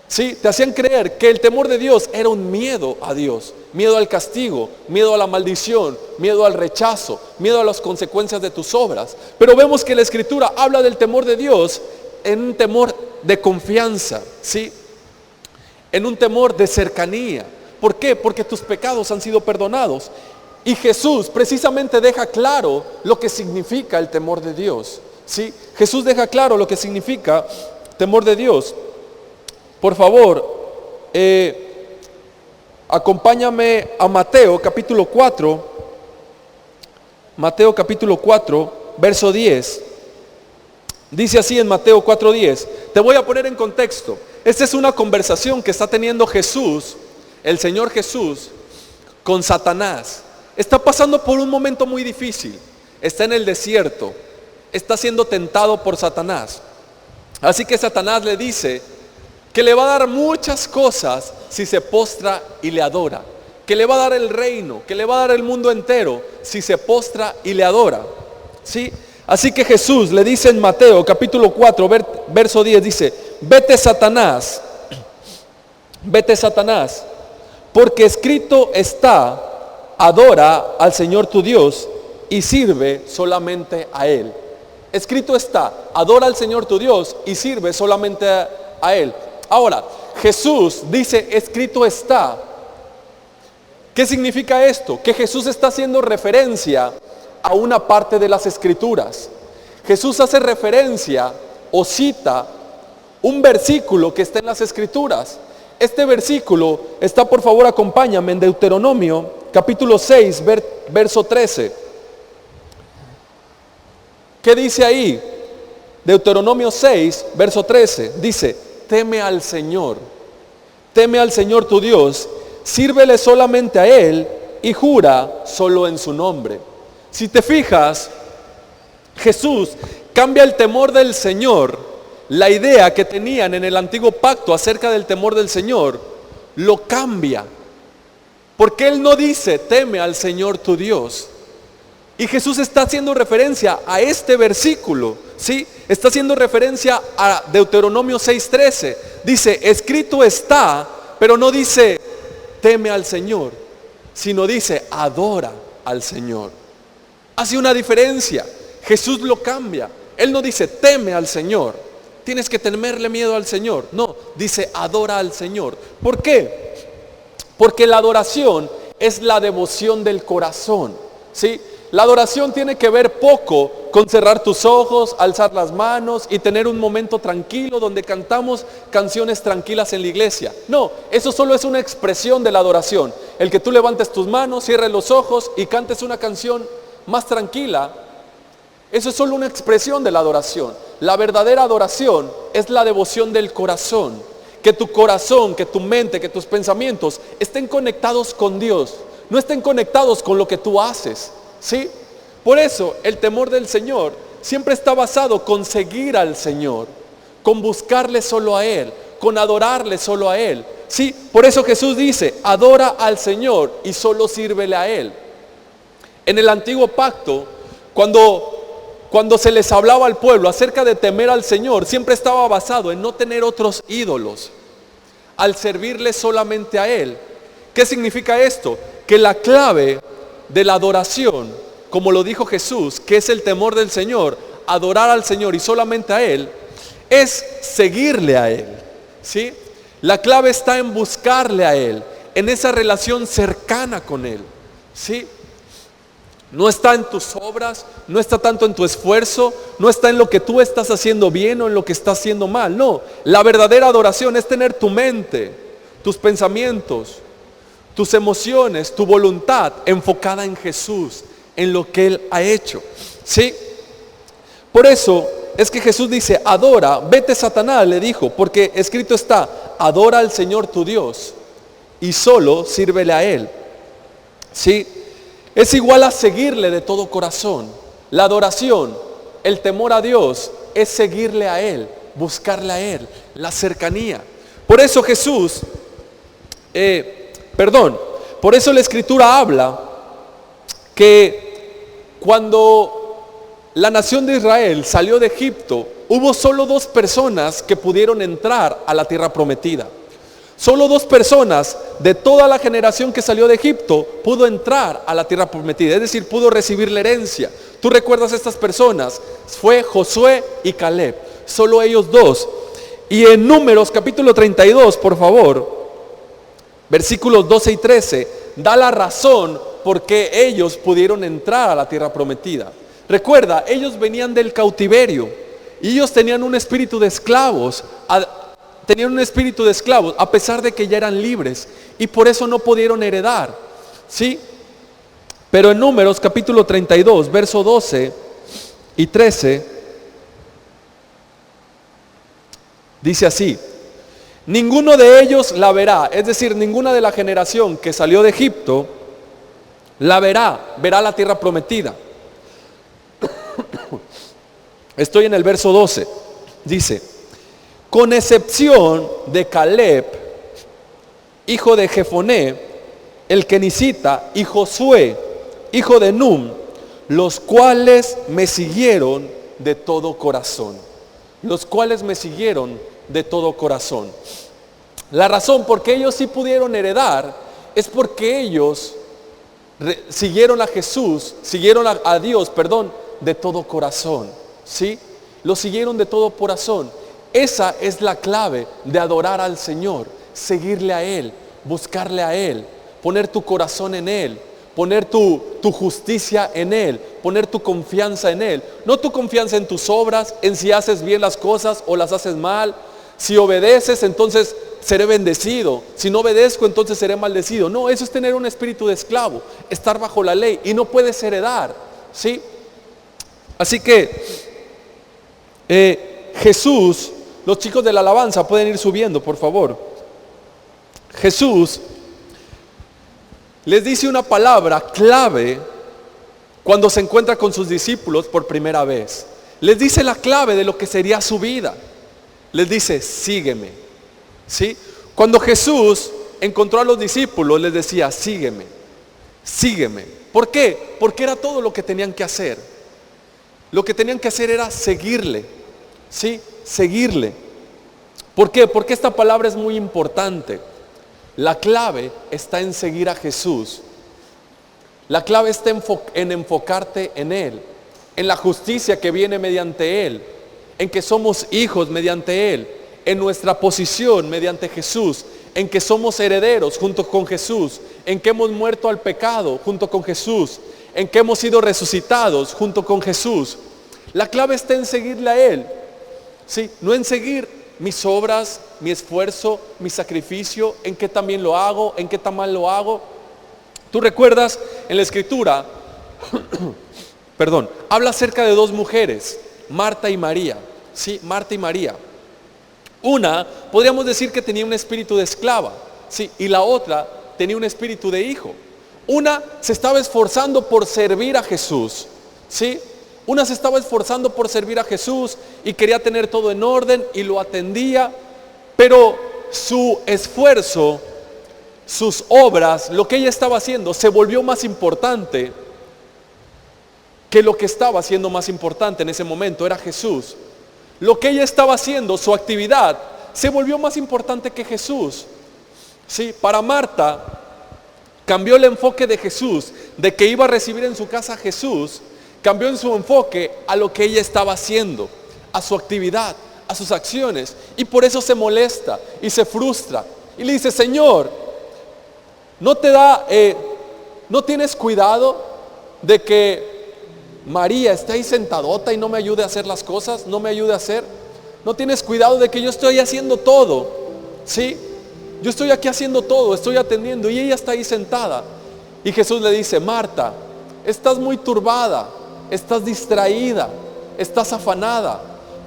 ¿sí? Te hacían creer que el temor de Dios era un miedo a Dios, miedo al castigo, miedo a la maldición, miedo al rechazo, miedo a las consecuencias de tus obras. Pero vemos que la Escritura habla del temor de Dios en un temor de confianza, ¿sí? En un temor de cercanía. ¿Por qué? Porque tus pecados han sido perdonados. Y Jesús precisamente deja claro lo que significa el temor de Dios, ¿sí? Jesús deja claro lo que significa temor de Dios. Por favor, acompáñame a Mateo capítulo 4, verso 10. Dice así en Mateo 4:10. Te voy a poner en contexto. Esta es una conversación que está teniendo Jesús, el Señor Jesús, con Satanás. Está pasando por un momento muy difícil. Está en el desierto. Está siendo tentado por Satanás. Así que Satanás le dice que le va a dar muchas cosas si se postra y le adora. Que le va a dar el reino, que le va a dar el mundo entero si se postra y le adora, ¿sí? Así que Jesús le dice en Mateo capítulo 4, verso 10, dice, vete Satanás, porque escrito está, adora al Señor tu Dios y sirve solamente a Él. Escrito está, adora al Señor tu Dios y sirve solamente a Él. Ahora, Jesús dice, escrito está. ¿Qué significa esto? Que Jesús está haciendo referencia a una parte de las Escrituras. Jesús hace referencia o cita un versículo que está en las Escrituras. Este versículo está, por favor, acompáñame en Deuteronomio, capítulo 6, verso 13. ¿Qué dice ahí? Deuteronomio 6, verso 13, dice, teme al Señor tu Dios, sírvele solamente a Él y jura solo en su nombre. Si te fijas, Jesús cambia el temor del Señor, la idea que tenían en el antiguo pacto acerca del temor del Señor, lo cambia. Porque Él no dice, teme al Señor tu Dios. Y Jesús está haciendo referencia a este versículo, ¿sí? Está haciendo referencia a Deuteronomio 6:13. Dice, escrito está, pero no dice, teme al Señor, sino dice, adora al Señor. Hace una diferencia. Jesús lo cambia. Él no dice, teme al Señor, tienes que temerle miedo al Señor. No, dice, adora al Señor. ¿Por qué? Porque la adoración es la devoción del corazón, ¿sí? La adoración tiene que ver poco con cerrar tus ojos, alzar las manos y tener un momento tranquilo donde cantamos canciones tranquilas en la iglesia. No, eso solo es una expresión de la adoración. El que tú levantes tus manos, cierres los ojos y cantes una canción más tranquila, eso es solo una expresión de la adoración. La verdadera adoración es la devoción del corazón. Que tu corazón, que tu mente, que tus pensamientos estén conectados con Dios, no estén conectados con lo que tú haces, ¿sí? Por eso el temor del Señor siempre está basado con seguir al Señor, con buscarle solo a Él, con adorarle solo a Él, ¿sí? Por eso Jesús dice, adora al Señor y solo sírvele a Él. En el antiguo pacto, cuando se les hablaba al pueblo acerca de temer al Señor, siempre estaba basado en no tener otros ídolos, al servirle solamente a Él. ¿Qué significa esto? Que la clave de la adoración, como lo dijo Jesús, que es el temor del Señor, adorar al Señor y solamente a Él, es seguirle a Él, ¿sí? La clave está en buscarle a Él, en esa relación cercana con Él, ¿sí? No está en tus obras, no está tanto en tu esfuerzo, no está en lo que tú estás haciendo bien o en lo que estás haciendo mal. No, la verdadera adoración es tener tu mente, tus pensamientos, tus emociones, tu voluntad enfocada en Jesús, en lo que Él ha hecho, ¿sí? Por eso es que Jesús dice, adora, vete Satanás, le dijo, porque escrito está, adora al Señor tu Dios y solo sírvele a Él, ¿sí? Es igual a seguirle de todo corazón. La adoración, el temor a Dios, es seguirle a Él, buscarle a Él, la cercanía. Por eso Jesús, por eso la Escritura habla que cuando la nación de Israel salió de Egipto, hubo solo 2 personas que pudieron entrar a la tierra prometida. Solo 2 personas de toda la generación que salió de Egipto pudo entrar a la tierra prometida, es decir, pudo recibir la herencia. ¿Tú recuerdas a estas personas? Fue Josué y Caleb, solo ellos 2. Y en Números capítulo 32, por favor, versículos 12 y 13, da la razón por qué ellos pudieron entrar a la tierra prometida. Recuerda, ellos venían del cautiverio y ellos tenían un espíritu de esclavos, a pesar de que ya eran libres, y por eso no pudieron heredar, ¿sí? Pero en Números capítulo 32, verso 12 y 13, dice así, ninguno de ellos la verá, es decir, ninguna de la generación que salió de Egipto la verá la tierra prometida. Estoy en el verso 12, dice, con excepción de Caleb, hijo de Jefoné, el kenicita, y Josué, hijo de Nun, los cuales me siguieron de todo corazón. Los cuales me siguieron de todo corazón. La razón por qué ellos sí pudieron heredar es porque ellos siguieron a Jesús, siguieron a Dios, de todo corazón, ¿sí? Lo siguieron de todo corazón. Esa es la clave de adorar al Señor, seguirle a Él, buscarle a Él, poner tu corazón en Él, poner tu justicia en Él, poner tu confianza en Él. No tu confianza en tus obras, en si haces bien las cosas o las haces mal. Si obedeces, entonces seré bendecido. Si no obedezco, entonces seré maldecido. No, eso es tener un espíritu de esclavo, estar bajo la ley y no puedes heredar, ¿sí? Así que Jesús, los chicos de la alabanza pueden ir subiendo, por favor. Jesús les dice una palabra clave cuando se encuentra con sus discípulos por primera vez. Les dice la clave de lo que sería su vida. Les dice, sígueme. ¿Sí? Cuando Jesús encontró a los discípulos, les decía, sígueme, sígueme. ¿Por qué? Porque era todo lo que tenían que hacer. Lo que tenían que hacer era seguirle. ¿Sí? Seguirle. ¿Por qué? Porque esta palabra es muy importante. La clave está en seguir a Jesús. La clave está en enfocarte en Él, en la justicia que viene mediante Él, en que somos hijos mediante Él, en nuestra posición mediante Jesús, en que somos herederos junto con Jesús, en que hemos muerto al pecado junto con Jesús, en que hemos sido resucitados junto con Jesús. La clave está en seguirle a Él, ¿sí? No en seguir mis obras, mi esfuerzo, mi sacrificio, en qué también lo hago, en qué tan mal lo hago. Tú recuerdas en la escritura, habla acerca de dos mujeres, Marta y María. Sí, Marta y María. Una, podríamos decir que tenía un espíritu de esclava, sí, y la otra tenía un espíritu de hijo. Una se estaba esforzando por servir a Jesús, sí. Una se estaba esforzando por servir a Jesús y quería tener todo en orden y lo atendía, pero su esfuerzo, sus obras, lo que ella estaba haciendo, se volvió más importante que lo que estaba haciendo más importante en ese momento, era Jesús. Lo que ella estaba haciendo, su actividad, se volvió más importante que Jesús. Sí, para Marta, cambió el enfoque de Jesús, de que iba a recibir en su casa a Jesús, cambió en su enfoque a lo que ella estaba haciendo, a su actividad, a sus acciones, y por eso se molesta y se frustra. Y le dice, Señor, ¿no tienes cuidado de que María está ahí sentadota y no me ayude a hacer las cosas? ¿No me ayude a hacer? ¿No tienes cuidado de que yo estoy haciendo todo? ¿Sí? Yo estoy aquí haciendo todo, estoy atendiendo y ella está ahí sentada. Y Jesús le dice, Marta, estás muy turbada, estás distraída, estás afanada.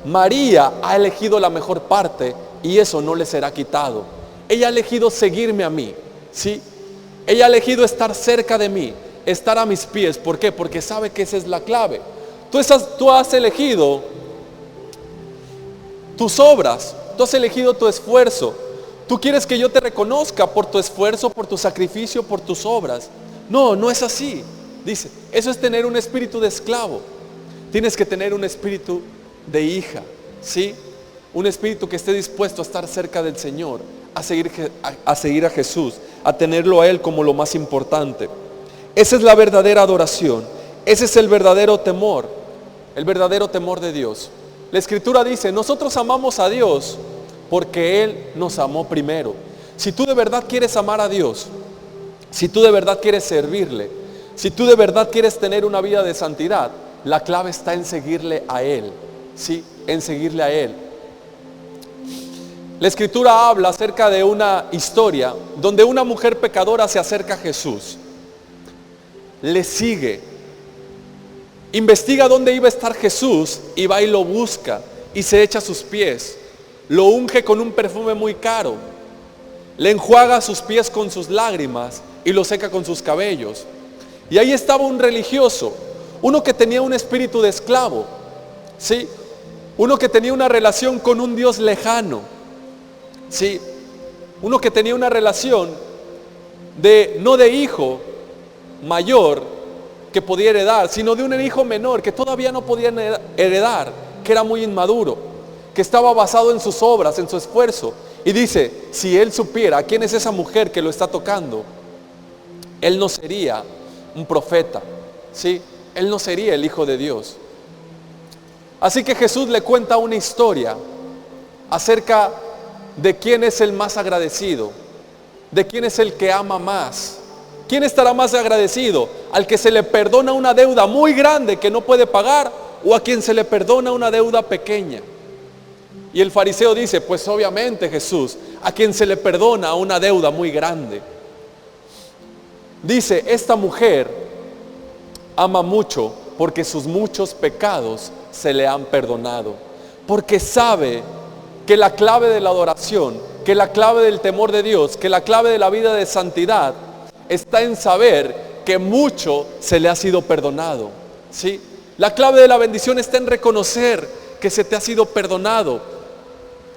María ha elegido la mejor parte y eso no le será quitado. Ella ha elegido seguirme a mí, ¿sí? Ella ha elegido estar cerca de mí, estar a mis pies. ¿Por qué? Porque sabe que esa es la clave. Tú has elegido tus obras, tú has elegido tu esfuerzo. Tú quieres que yo te reconozca por tu esfuerzo, por tu sacrificio, por tus obras. No, no es así. Dice, eso es tener un espíritu de esclavo. Tienes que tener un espíritu de hija, ¿sí? Un espíritu que esté dispuesto a estar cerca del Señor, a seguir a Jesús, a tenerlo a Él como lo más importante. Esa es la verdadera adoración. Ese es el verdadero temor de Dios. La Escritura dice, nosotros amamos a Dios porque Él nos amó primero. Si tú de verdad quieres amar a Dios, si tú de verdad quieres servirle, si tú de verdad quieres tener una vida de santidad, la clave está en seguirle a Él, ¿sí? En seguirle a Él. La Escritura habla acerca de una historia donde una mujer pecadora se acerca a Jesús, le sigue, investiga dónde iba a estar Jesús y va y lo busca y se echa a sus pies, lo unge con un perfume muy caro, le enjuaga sus pies con sus lágrimas y lo seca con sus cabellos. Y ahí estaba un religioso, uno que tenía un espíritu de esclavo, ¿sí? Uno que tenía una relación con un Dios lejano, ¿sí? Uno que tenía una relación no de hijo mayor que podía heredar, sino de un hijo menor que todavía no podía heredar, que era muy inmaduro, que estaba basado en sus obras, en su esfuerzo. Y dice, si él supiera quién es esa mujer que lo está tocando, él no sería un profeta, ¿sí? Él no sería el Hijo de Dios. Así que Jesús le cuenta una historia acerca de quién es el más agradecido, de quién es el que ama más. ¿Quién estará más agradecido? ¿Al que se le perdona una deuda muy grande que no puede pagar o a quien se le perdona una deuda pequeña? Y el fariseo dice, pues obviamente Jesús, a quien se le perdona una deuda muy grande. Dice, esta mujer ama mucho porque sus muchos pecados se le han perdonado. Porque sabe que la clave de la adoración, que la clave del temor de Dios, que la clave de la vida de santidad está en saber que mucho se le ha sido perdonado, ¿sí? La clave de la bendición está en reconocer que se te ha sido perdonado,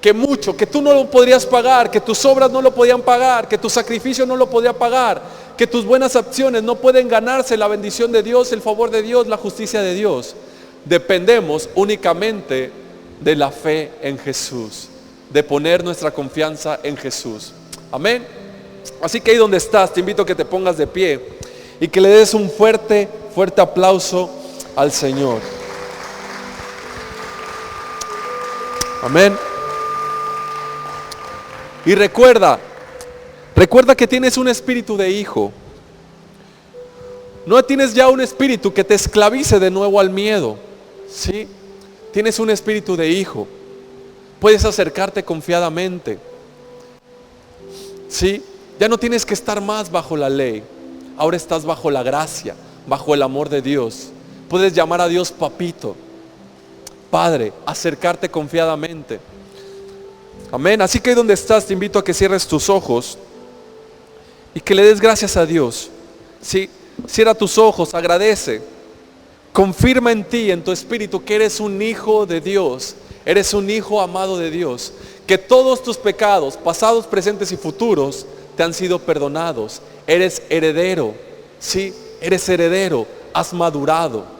que mucho, que tú no lo podrías pagar, que tus obras no lo podían pagar, que tu sacrificio no lo podía pagar, que tus buenas acciones no pueden ganarse la bendición de Dios, el favor de Dios, la justicia de Dios. Dependemos únicamente de la fe en Jesús, de poner nuestra confianza en Jesús. Amén. Así que ahí donde estás, te invito a que te pongas de pie y que le des un fuerte, fuerte aplauso al Señor. Amén. Y recuerda que tienes un espíritu de hijo. No tienes ya un espíritu que te esclavice de nuevo al miedo, ¿sí? Tienes un espíritu de hijo. Puedes acercarte confiadamente, ¿sí? Ya no tienes que estar más bajo la ley. Ahora estás bajo la gracia, bajo el amor de Dios. Puedes llamar a Dios papito, Padre, acercarte confiadamente. Amén. Así que ahí donde estás, te invito a que cierres tus ojos y que le des gracias a Dios. ¿Sí? Cierra tus ojos, agradece. Confirma en ti, en tu espíritu, que eres un hijo de Dios. Eres un hijo amado de Dios. Que todos tus pecados, pasados, presentes y futuros, te han sido perdonados. Eres heredero. Sí, eres heredero. Has madurado.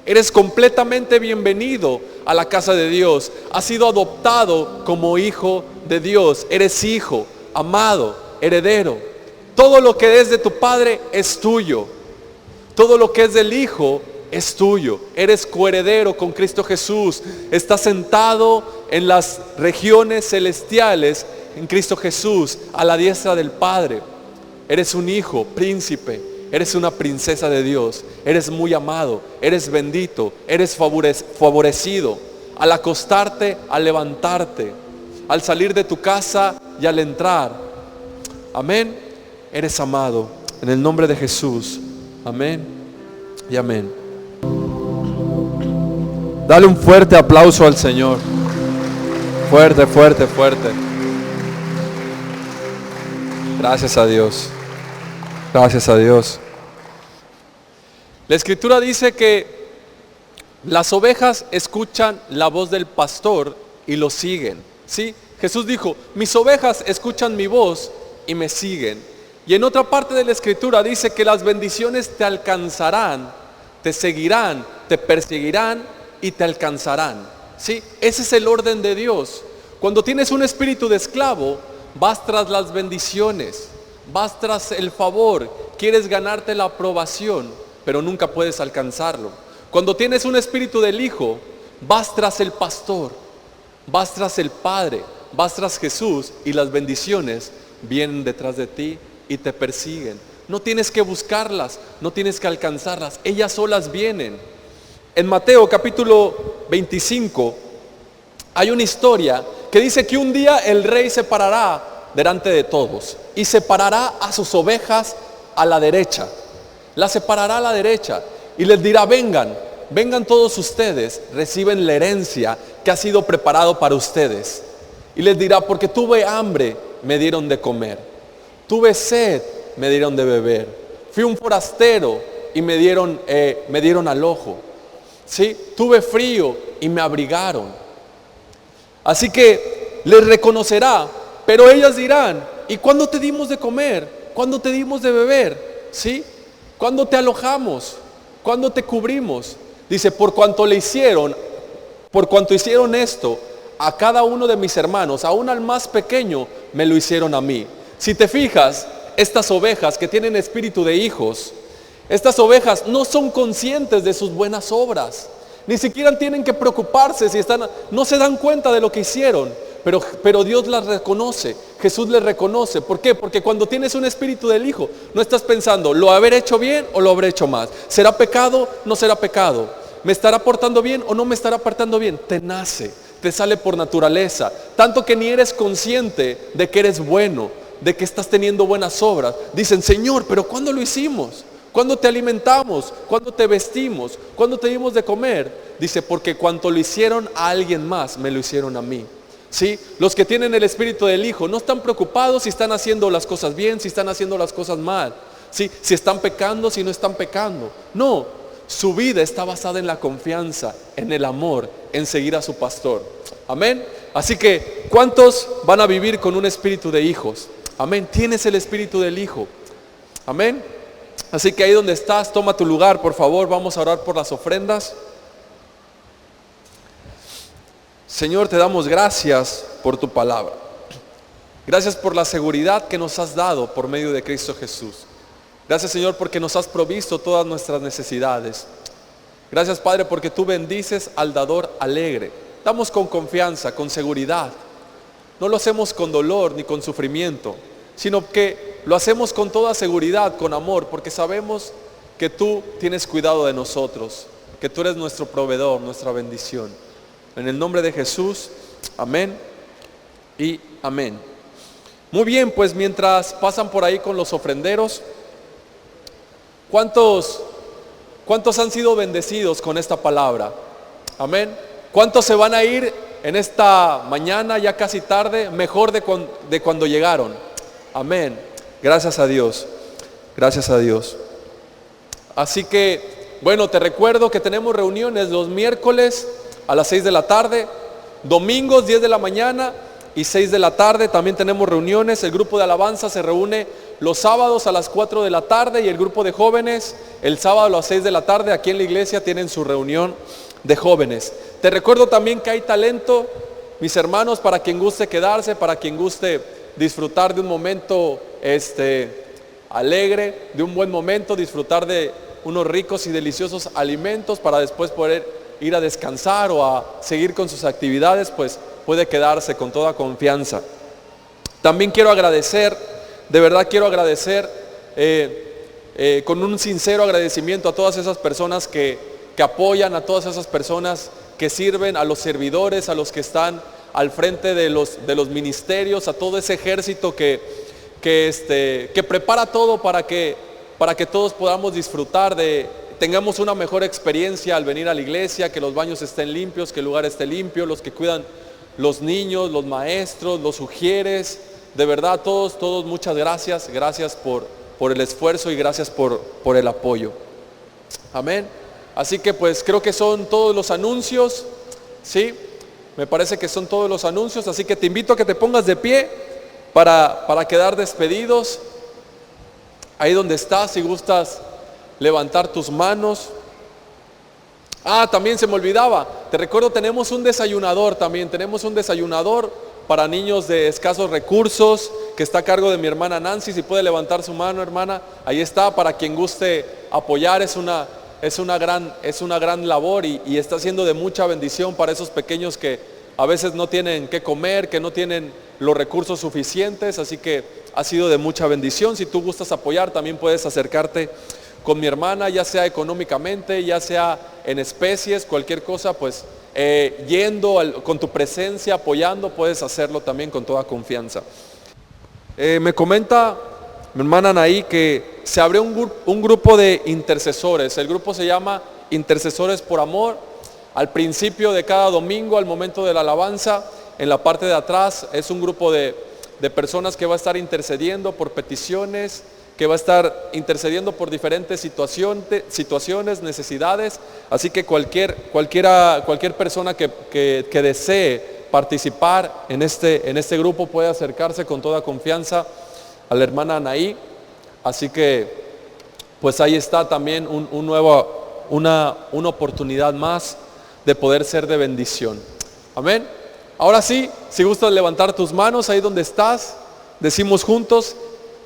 Eres completamente bienvenido a la casa de Dios. Has sido adoptado como hijo de Dios. Eres hijo, amado, heredero. Todo lo que es de tu padre es tuyo. Todo lo que es del hijo es tuyo. Eres coheredero con Cristo Jesús. Estás sentado en las regiones celestiales en Cristo Jesús, a la diestra del Padre. Eres un hijo, príncipe. Eres una princesa de Dios. Eres muy amado. Eres bendito. Eres favorecido. Al acostarte, al levantarte, al salir de tu casa y al entrar. Amén. Eres amado. En el nombre de Jesús. Amén y amén. Dale un fuerte aplauso al Señor. Fuerte, fuerte, fuerte. Gracias a Dios. Gracias a Dios. La Escritura dice que las ovejas escuchan la voz del pastor y lo siguen. ¿Sí? Jesús dijo, mis ovejas escuchan mi voz y me siguen. Y en otra parte de la Escritura dice que las bendiciones te alcanzarán, te seguirán, te perseguirán y te alcanzarán. ¿Sí? Ese es el orden de Dios. Cuando tienes un espíritu de esclavo, vas tras las bendiciones. Vas tras el favor, quieres ganarte la aprobación, pero nunca puedes alcanzarlo. Cuando tienes un espíritu del hijo, vas tras el pastor, vas tras el Padre, vas tras Jesús y las bendiciones vienen detrás de ti y te persiguen. No tienes que buscarlas, no tienes que alcanzarlas, ellas solas vienen. En Mateo capítulo 25 hay una historia que dice que un día el rey se parará delante de todos y separará a sus ovejas a la derecha. Las separará a la derecha y les dirá, vengan todos ustedes, reciben la herencia que ha sido preparado para ustedes. Y les dirá, porque tuve hambre, me dieron de comer. Tuve sed, me dieron de beber. Fui un forastero y me dieron alojo. ¿Sí? Tuve frío y me abrigaron. Así que les reconocerá. Pero ellas dirán, ¿y cuándo te dimos de comer? ¿Cuándo te dimos de beber? ¿Sí? ¿Cuándo te alojamos? ¿Cuándo te cubrimos? Dice, por cuanto hicieron esto a cada uno de mis hermanos, aún al más pequeño, me lo hicieron a mí. Si te fijas, estas ovejas que tienen espíritu de hijos, estas ovejas no son conscientes de sus buenas obras. Ni siquiera tienen que preocuparse si no se dan cuenta de lo que hicieron. Pero Dios las reconoce, Jesús les reconoce. ¿Por qué? Porque cuando tienes un espíritu del hijo, no estás pensando, ¿lo habré hecho bien o lo habré hecho mal? ¿Será pecado? ¿No será pecado? ¿Me estará portando bien o no me estará portando bien? Te nace, te sale por naturaleza. Tanto que ni eres consciente de que eres bueno, de que estás teniendo buenas obras. Dicen, Señor, ¿pero cuándo lo hicimos? ¿Cuándo te alimentamos? ¿Cuándo te vestimos? ¿Cuándo te dimos de comer? Dice, porque cuanto lo hicieron a alguien más, me lo hicieron a mí. ¿Sí? Los que tienen el espíritu del Hijo no están preocupados si están haciendo las cosas bien, si están haciendo las cosas mal, ¿sí? Si están pecando, si no están pecando. No, su vida está basada en la confianza, en el amor, en seguir a su pastor. Amén. Así que, ¿cuántos van a vivir con un espíritu de hijos? Amén. Tienes el espíritu del Hijo. Amén. Así que ahí donde estás, toma tu lugar, por favor. Vamos a orar por las ofrendas. Señor, te damos gracias por tu palabra. Gracias por la seguridad que nos has dado por medio de Cristo Jesús. Gracias, Señor, porque nos has provisto todas nuestras necesidades. Gracias, Padre, porque tú bendices al dador alegre. Damos con confianza, con seguridad. No lo hacemos con dolor ni con sufrimiento, sino que lo hacemos con toda seguridad, con amor, porque sabemos que tú tienes cuidado de nosotros, que tú eres nuestro proveedor, nuestra bendición. En el nombre de Jesús, amén y amén. Muy bien, pues mientras pasan por ahí con los ofrenderos, ¿cuántos han sido bendecidos con esta palabra? Amén. ¿Cuántos se van a ir en esta mañana, ya casi tarde, mejor de cuando llegaron? Amén. Gracias a Dios. Gracias a Dios. Así que, bueno, te recuerdo que tenemos reuniones los miércoles a las 6 de la tarde, domingos 10 de la mañana y 6 de la tarde. También tenemos reuniones. El grupo de alabanza se reúne los sábados a las 4 de la tarde y el grupo de jóvenes el sábado a las 6 de la tarde. Aquí en la iglesia tienen su reunión de jóvenes. Te recuerdo también que hay talento, mis hermanos, para quien guste quedarse, para quien guste disfrutar de un momento alegre, de un buen momento, disfrutar de unos ricos y deliciosos alimentos para después poder ir a descansar o a seguir con sus actividades, pues puede quedarse con toda confianza. También quiero agradecer, de verdad quiero agradecer con un sincero agradecimiento a todas esas personas que apoyan, a todas esas personas que sirven, a los servidores, a los que están al frente de los ministerios, a todo ese ejército que prepara todo para que todos podamos disfrutar tengamos una mejor experiencia al venir a la iglesia, que los baños estén limpios, que el lugar esté limpio, los que cuidan los niños, los maestros, los ujieres, de verdad todos muchas gracias por el esfuerzo y gracias por el apoyo. Amén. Así que pues creo que son todos los anuncios, ¿sí? Me parece que son todos los anuncios, así que te invito a que te pongas de pie para quedar despedidos. Ahí donde estás, si gustas levantar tus manos. También se me olvidaba, te recuerdo, tenemos un desayunador también, tenemos un desayunador para niños de escasos recursos, que está a cargo de mi hermana Nancy. Si puede levantar su mano, hermana, ahí está, para quien guste apoyar. Es una gran labor y está siendo de mucha bendición para esos pequeños que a veces no tienen qué comer, que no tienen los recursos suficientes, así que ha sido de mucha bendición. Si tú gustas apoyar, también puedes acercarte con mi hermana, ya sea económicamente, ya sea en especies, cualquier cosa, pues con tu presencia, apoyando, puedes hacerlo también con toda confianza. Me comenta mi hermana Anaí que se abrió un grupo de intercesores. El grupo se llama Intercesores por Amor. Al principio de cada domingo, al momento de la alabanza, en la parte de atrás es un grupo de personas que va a estar intercediendo por peticiones, que va a estar intercediendo por diferentes situaciones, necesidades. Así que cualquier persona que desee participar en este grupo puede acercarse con toda confianza a la hermana Anaí. Así que pues ahí está también una oportunidad más de poder ser de bendición. Amén. Ahora sí, si gustas levantar tus manos ahí donde estás, decimos juntos: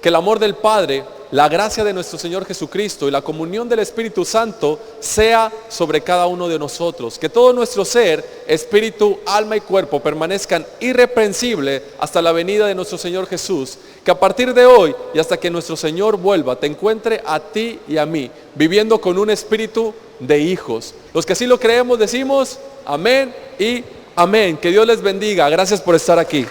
que el amor del Padre, la gracia de nuestro Señor Jesucristo y la comunión del Espíritu Santo sea sobre cada uno de nosotros. Que todo nuestro ser, espíritu, alma y cuerpo permanezcan irreprensibles hasta la venida de nuestro Señor Jesús. Que a partir de hoy y hasta que nuestro Señor vuelva, te encuentre a ti y a mí, viviendo con un espíritu de hijos. Los que así lo creemos decimos amén y amén. Que Dios les bendiga. Gracias por estar aquí.